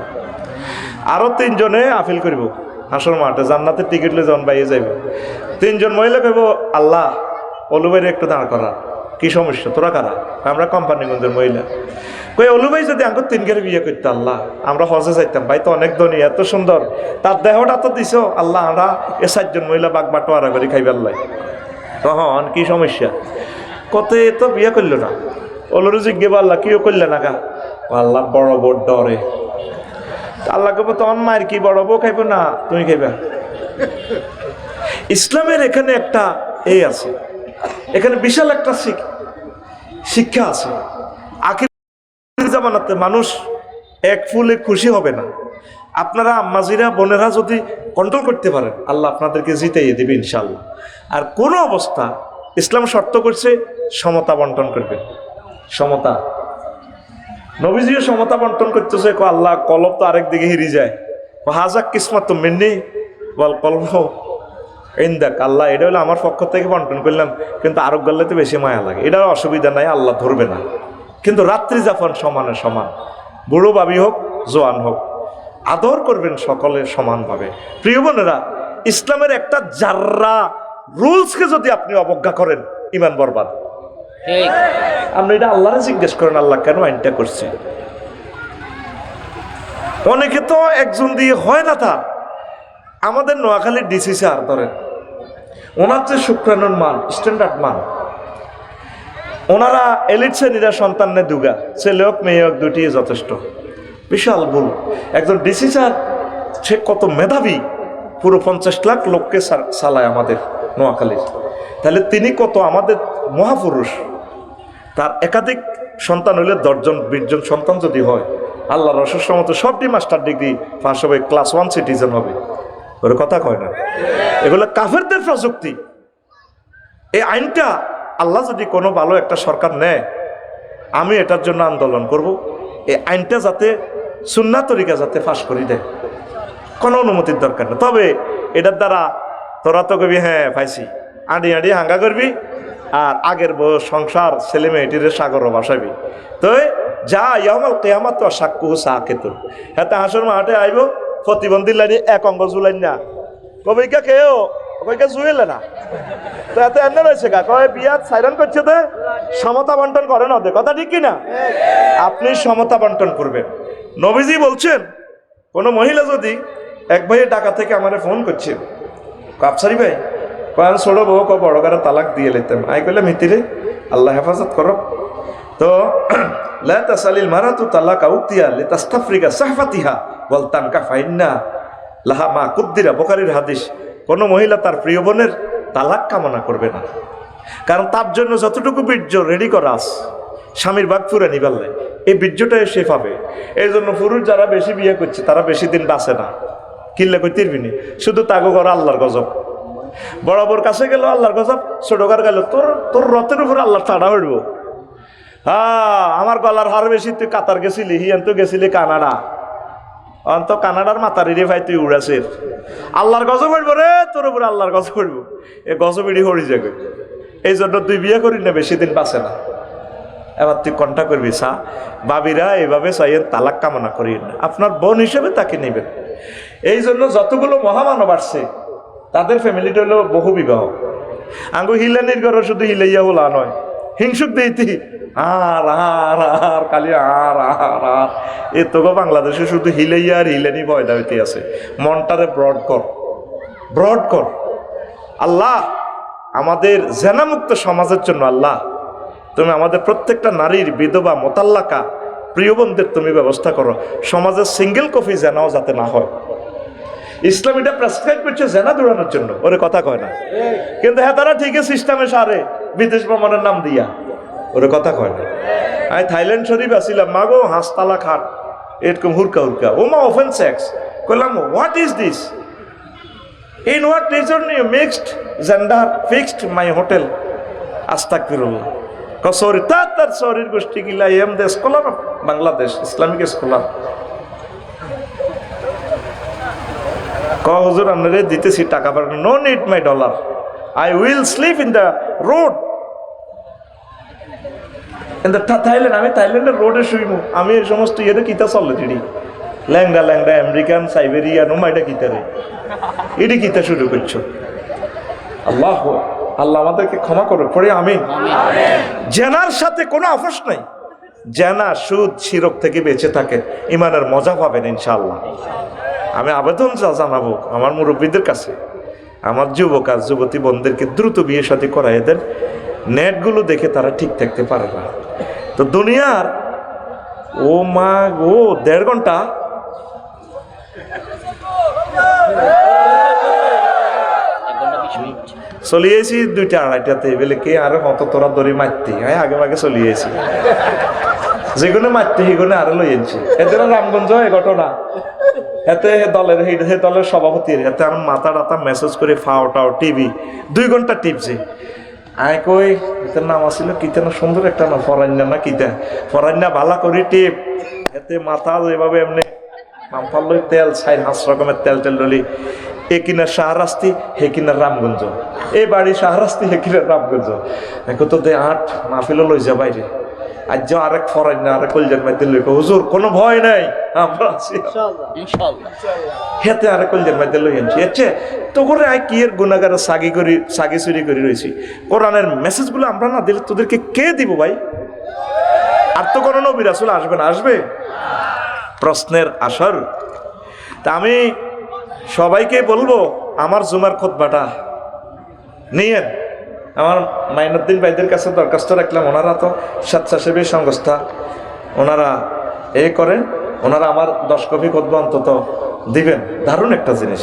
আরো 3 জনে আপিল করব হাসর মাঠে, জান্নাতের টিকিট লে জন বাইয়ে যাইব। 3 জন মহিলা কইব, আল্লাহ অলু ভাইরে একটু দাঁড় করা। কি সমস্যা? তোরা কারা? আমরা কোম্পানিগঞ্জের মহিলা। কই অলু ভাই যদি আমাকে 3 ঘরে বিয়ে করতে, আল্লাহ আমরা হজে যাইতাম, ভাই তো অনেক ধনী, এত সুন্দর, তার দেহটা তো দিছ, আল্লাহ আমরা এ 7 জন মহিলা বাগ বাটোয়ারা করে খাইবার লাই। তখন কি সমস্যা? কত তো বিয়ে করলো না। অলুরে জিজ্ঞেস আল্লাহ কিও করলে না গা? আল্লাহ বড় বড় ডরে। আল্লাহ কেবো তখন মায়ের কি বড় বউ খাইব না তুমি খাইবা? ইসলামের এখানে একটা এই আছে, এখানে বিশাল একটা শিক্ষা আছে। আখির জামানাতে মানুষ এক ফুলে খুশি হবে না। আপনারা আম্মাজিরা, বোনেরা যদি কন্ট্রোল করতে পারেন, আল্লাহ আপনাদেরকে জিতাইয়ে দেবে ইনশাআল্লাহ। আর কোনো অবস্থা ইসলাম শর্ত করছে সমতা বন্টন করবেন। সমতা, নবীজিও সমতা বন্টন করতেছে। আল্লাহ কলব তো আরেক দিকে হিরি যায়, হাজাক কিসমত তো মেননি বল কলব ইন্দাক। আল্লাহ এটা হলো আমার পক্ষ থেকে বন্টন করলাম, কিন্তু আরব গল্লাতে বেশি মায়া লাগে, এটার অসুবিধা নাই, আল্লাহ ধরবে না। কিন্তু রাত্রি যাপন সমানে সমান, বুড়ো বাবি হোক জোয়ান হোক, আদর করবেন সকলে সমানভাবে। প্রিয় বোনেরা, ইসলামের একটা জাররা রুলসকে যদি আপনি অবজ্ঞা করেন, ইমান বরবাদ। আপনি এটা আল্লাহরে জিজ্ঞেস করেন, আল্লাহ কেন আইনটা করছে? অনেকে তো একজন দিয়ে হয় না। তার আমাদের নোয়াখালীর ডিসি স্যার ধরেন, ওনার যে শুক্রাণুর মান, স্ট্যান্ডার্ড মান, ওনারা এলিট শ্রেণীরা সন্তানের দুগা, ছেলে হোক মেয়ে হোক দুটি যথেষ্ট। বিশাল ভুল। একজন ডিসি স্যার সে কত মেধাবী, পুরো 50 লাখ লোককে চালায় আমাদের নোয়াখালীর। তাহলে তিনি কত আমাদের মহাপুরুষ। তার একাধিক সন্তান হইলে 10 জন 20 জন সন্তান যদি হয়, আল্লাহ রসুল মতো সবটি মাস্টার ডিগ্রি পাস হবে, ক্লাস 1 সিটিজেন হবে। ওর কথা কয় না, এগুলো কাফেরদের প্রযুক্তি। এই আইনটা আল্লাহ যদি কোনো ভালো একটা সরকার নেয়, আমি এটার জন্য আন্দোলন করব। এই আইনটা যাতে সুন্নাহ তরিকা যাতে ফাঁস করে দেয়, কোনো অনুমতির দরকার নেই। তবে এটার দ্বারা তোরা তো কবি হ্যাঁ পাইছি, আঁড়ি আঁড়ি হাঙ্গা করবি, আর আগের বউ সংসার ছেলে মেয়েটিরে সাগরও বাসাবি। তো যা ইয়ামাল কেয়ামাত তো সাক্ষু সাকেত, হ্যাঁ হাসর মাঠে আইব, প্রতিবন্ধী লাইনে এক অঙ্গ জুলাইন না, কবিকা কেউ কইকে জুয়েলে না তো এত এনে রয়েছে গা কয় বিয়াত সাইরান করছে তো সমতা বন্টন করে না ওদের কথা ঠিক কিনা আপনি সমতা বন্টন করবেন নবীজি বলছেন কোন মহিলা যদি এক ভাইয়ের ঢাকা থেকে আমারে ফোন করছে কাপসারি ভাই কয় ছোট বউ ক বড় করে তালাক দিয়ে লেতাম আই কইলে মিতিরে আল্লাহ হেফাজত করো তো লা তাসালিল মারাতু তালাকা উক্তিয়া লিতাস্তাফরিকা সাহফাতিহা ওয়াল তানকা ফাইন্না লাহা মা কুদ্দিরা বুখারীর হাদিস কোন মহিলা তার প্রিয় বোনের তালাক কামনা করবে না কারণ তার জন্য যতটুকু বীর্য রেডি করা আছে স্বামীর ভাগ পুরে নিবার নাই এই বীর্যটাই সে পাবে এই জন্য পুরুষ যারা বেশি বিয়ে করছে তারা বেশি দিন বাঁচে না কিল্লা করতে পারবিনি শুধু তাগো করা আল্লাহর গজব বরাবর কাছে গেল আল্লাহর গজব ছোটকার গেল তোর তোর রথের উপর আল্লাহ টাড়া উঠব আমার গলার হার বেশি তুই কাতার গেছিলি হিয়ান তো গেছিলি কানাডা অন্ত কানাডার মাতারি রে ভাই তুই উড়াছের আল্লাহর গজব উঠবো রে তোর উপরে আল্লাহর গজব উঠবো এ গজবিড়ি হরি যাবে এই জন্য তুই বিয়ে করি না বেশি দিন বাঁচে না এবার তুই কন্টা করবি সা বাবিরা এভাবে চাইয়েন তালাক কামনা করি না আপনার বোন হিসেবে তাকে নেবেন এই জন্য যতগুলো মহামানব আসছে তাদের ফ্যামিলিটা হলো বহু বিবাহ আঙ্গু হিলানির ঘর শুধু হিলাইয়া হলা নয় হিংসুক দিইতি আর আর আর খালি আর আর আর এ তোকে বাংলাদেশে শুধু হিলাইয়া আর হিলানি পয়দা হইতে আছে মনটারে ব্রড কর আল্লাহ আমাদের জেনামুক্ত সমাজের জন্য আল্লাহ তুমি আমাদের প্রত্যেকটা নারীর বিধবা মোতাল্লাকা প্রিয় বোনদের তুমি ব্যবস্থা করো সমাজের সিঙ্গেল কফি জেনাও যাতে না হয় ইসলাম এটা প্রেসক্রাইব করছে জেনা দৌড়ানোর জন্য ওরে কথা কয় না কিন্তু হ্যাঁ তারা ঠিকই সিস্টেমে সারে বিদেশ ভ্রমণের নাম দিয়া ওরে কথা কয় না আমি থাইল্যান্ড শরীফ আসিলাম মাগো হাসতালা খাট এরকম হুরকা হুরকা ও মা ওপেন সেক্স কইলাম what is this in what reason you mixed gender fixed my hotel আস্তাগফিরুল্লাহ সরি তার শরীর গোষ্ঠী গিলা am the scholar of Bangladesh Islamic scholar হুজুর আপনাদের দিতেছি টাকা পাঠানো no need my dollar I will sleep in the road in the Thailand আমি থাইল্যান্ডের রোডে শুইমু আমি এই সমস্ত ইয়েতে কিতা চলে দিদি ল্যাংডা ল্যাংডা আমেরিকান সাইবেরিয়ান ওমাইটা কিতা রে এটি কিতা শুরু করছো আল্লাহ আল্লাহ আমাদেরকে ক্ষমা করো পড়ে আমিন জেনার সাথে কোনো আপোষ নাই জেনা সুদ শিরক থেকে বেঁচে থাকে ইমানের মজা পাবেন ইনশাআল্লাহ আমি আবেদন জানাবো আমার মুরব্বীদের কাছে আমার যুবক আর যুবতী বোনদেরকে দ্রুত বিয়ে শাদী করাই দেন নেটগুলো দেখে তারা ঠিক থাকতে পারে না তো দুনিয়ার ও মা ও 1.5 ঘন্টা চলিয়েছি 2টা 2:30টাতে বলে কে আরো হত তোরা দড়ি মারতি হ্যাঁ আগে আগে চলিয়েছি যেগুলো মারতে সেগুলো আরো লইয়েছি এদের রামগঞ্জ এই ঘটনা এতে দলের সভাপতির এতে আমার মাথা টাতা মেসেজ করে ফাওটাও টিভি 2 ঘন্টা টিপছে আয় কই এটার নাম আসছিল কিতা না সুন্দর একটা নাম ফরান্না না কিতা ফরান্না ভালা করি টিপ এতে মাথা যেভাবে এমনি মামফাল লই তেল 4-5 রকমের তেল ডলি এ কিনা শাহরাস্তি হে কিনা রামগঞ্জ এই বাড়ি শাহরাস্তি হে কিনা রামগঞ্জ এখন তো দে 8 মাহফিল লই যা বাইরে আজ আরেক ফরাই না আরেক কলজার মাইতে লই হুজুর কোনো ভয় নাই আমরা আছি ইনশাআল্লাহ হেতে আরেক কলজার মাইতে লই আনছি আচ্ছা তো করে আই কি এর গুনাহগার সাগি চুরি করে রইছি কোরআনের মেসেজগুলো আমরা না দিলে তোদেরকে কে দিব ভাই আর তো কোনো নবী রাসূল আসবে না আসবে প্রশ্নের আসর তা আমি সবাইকে বলবো আমার জুমার খুতবাটা নিয়েন আমার মাইনুদ্দিন ভাইদের কাছে দরখাস্ত রাখলাম ওনারা তো স্বেচ্ছাসেবী সংস্থা ওনারা করেন ওনারা আমার 10 কপি খুতবা অন্তত দিবেন দারুণ একটা জিনিস